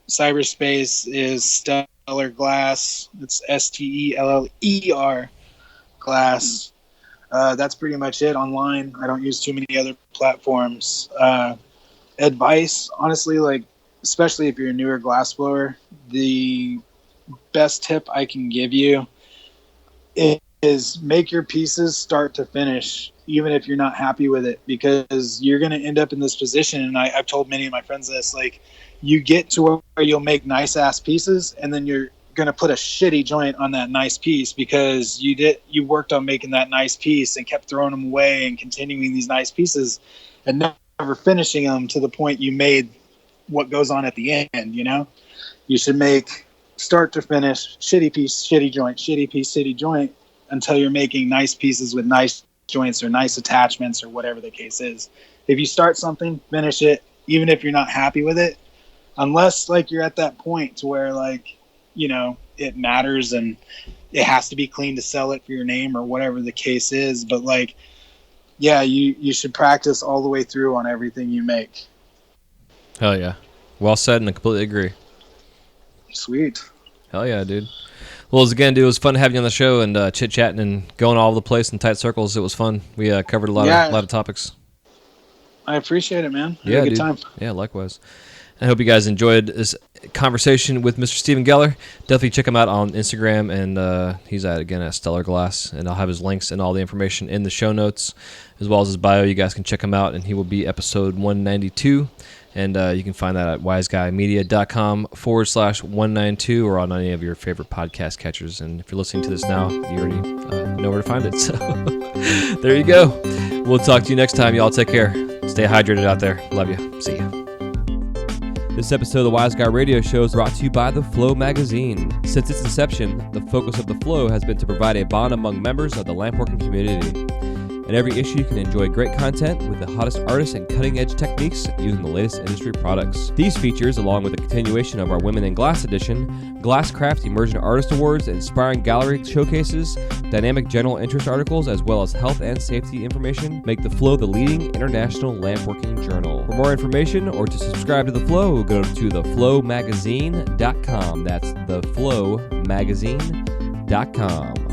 Cyberspace is Steller Glass. It's Steller Glass. That's pretty much it online. I don't use too many other platforms. Advice, honestly, like, especially if you're a newer glassblower, the best tip I can give you is make your pieces start to finish, even if you're not happy with it, because you're going to end up in this position. And I've told many of my friends this, like, you get to where you'll make nice ass pieces and then you're going to put a shitty joint on that nice piece because you worked on making that nice piece and kept throwing them away and continuing these nice pieces and never finishing them to the point you made what goes on at the end. You should make start to finish, shitty piece, shitty joint, shitty piece, shitty joint, until you're making nice pieces with nice joints or nice attachments or whatever the case is. If you start something, finish it, even if you're not happy with it, unless like you're at that point to where like, it matters and it has to be clean to sell it for your name or whatever the case is. But like, yeah, you should practice all the way through on everything you make. Hell yeah. Well said, and I completely agree. Sweet. Hell yeah, dude. Well, dude, it was fun having you on the show and chit-chatting and going all over the place in tight circles. It was fun. We covered a lot of topics. I appreciate it, man. Had a good time. Yeah, likewise. I hope you guys enjoyed this conversation with Mr. Steven Geller. Definitely check him out on Instagram, and he's at Steller Glass, and I'll have his links and all the information in the show notes, as well as his bio. You guys can check him out, and he will be episode 192. And you can find that at wiseguymedia.com/192 or on any of your favorite podcast catchers. And if you're listening to this now, you already know where to find it. So there you go. We'll talk to you next time. Y'all take care. Stay hydrated out there. Love you. See ya. This episode of the Wise Guy Radio Show is brought to you by The Flow magazine. Since its inception, the focus of The Flow has been to provide a bond among members of the lampworking community. In every issue, you can enjoy great content with the hottest artists and cutting-edge techniques using the latest industry products. These features, along with the continuation of our Women in Glass edition, Glasscraft Emerging Artist Awards, inspiring gallery showcases, dynamic general interest articles, as well as health and safety information, make The Flow the leading international lampworking journal. For more information or to subscribe to The Flow, go to theflowmagazine.com. That's theflowmagazine.com.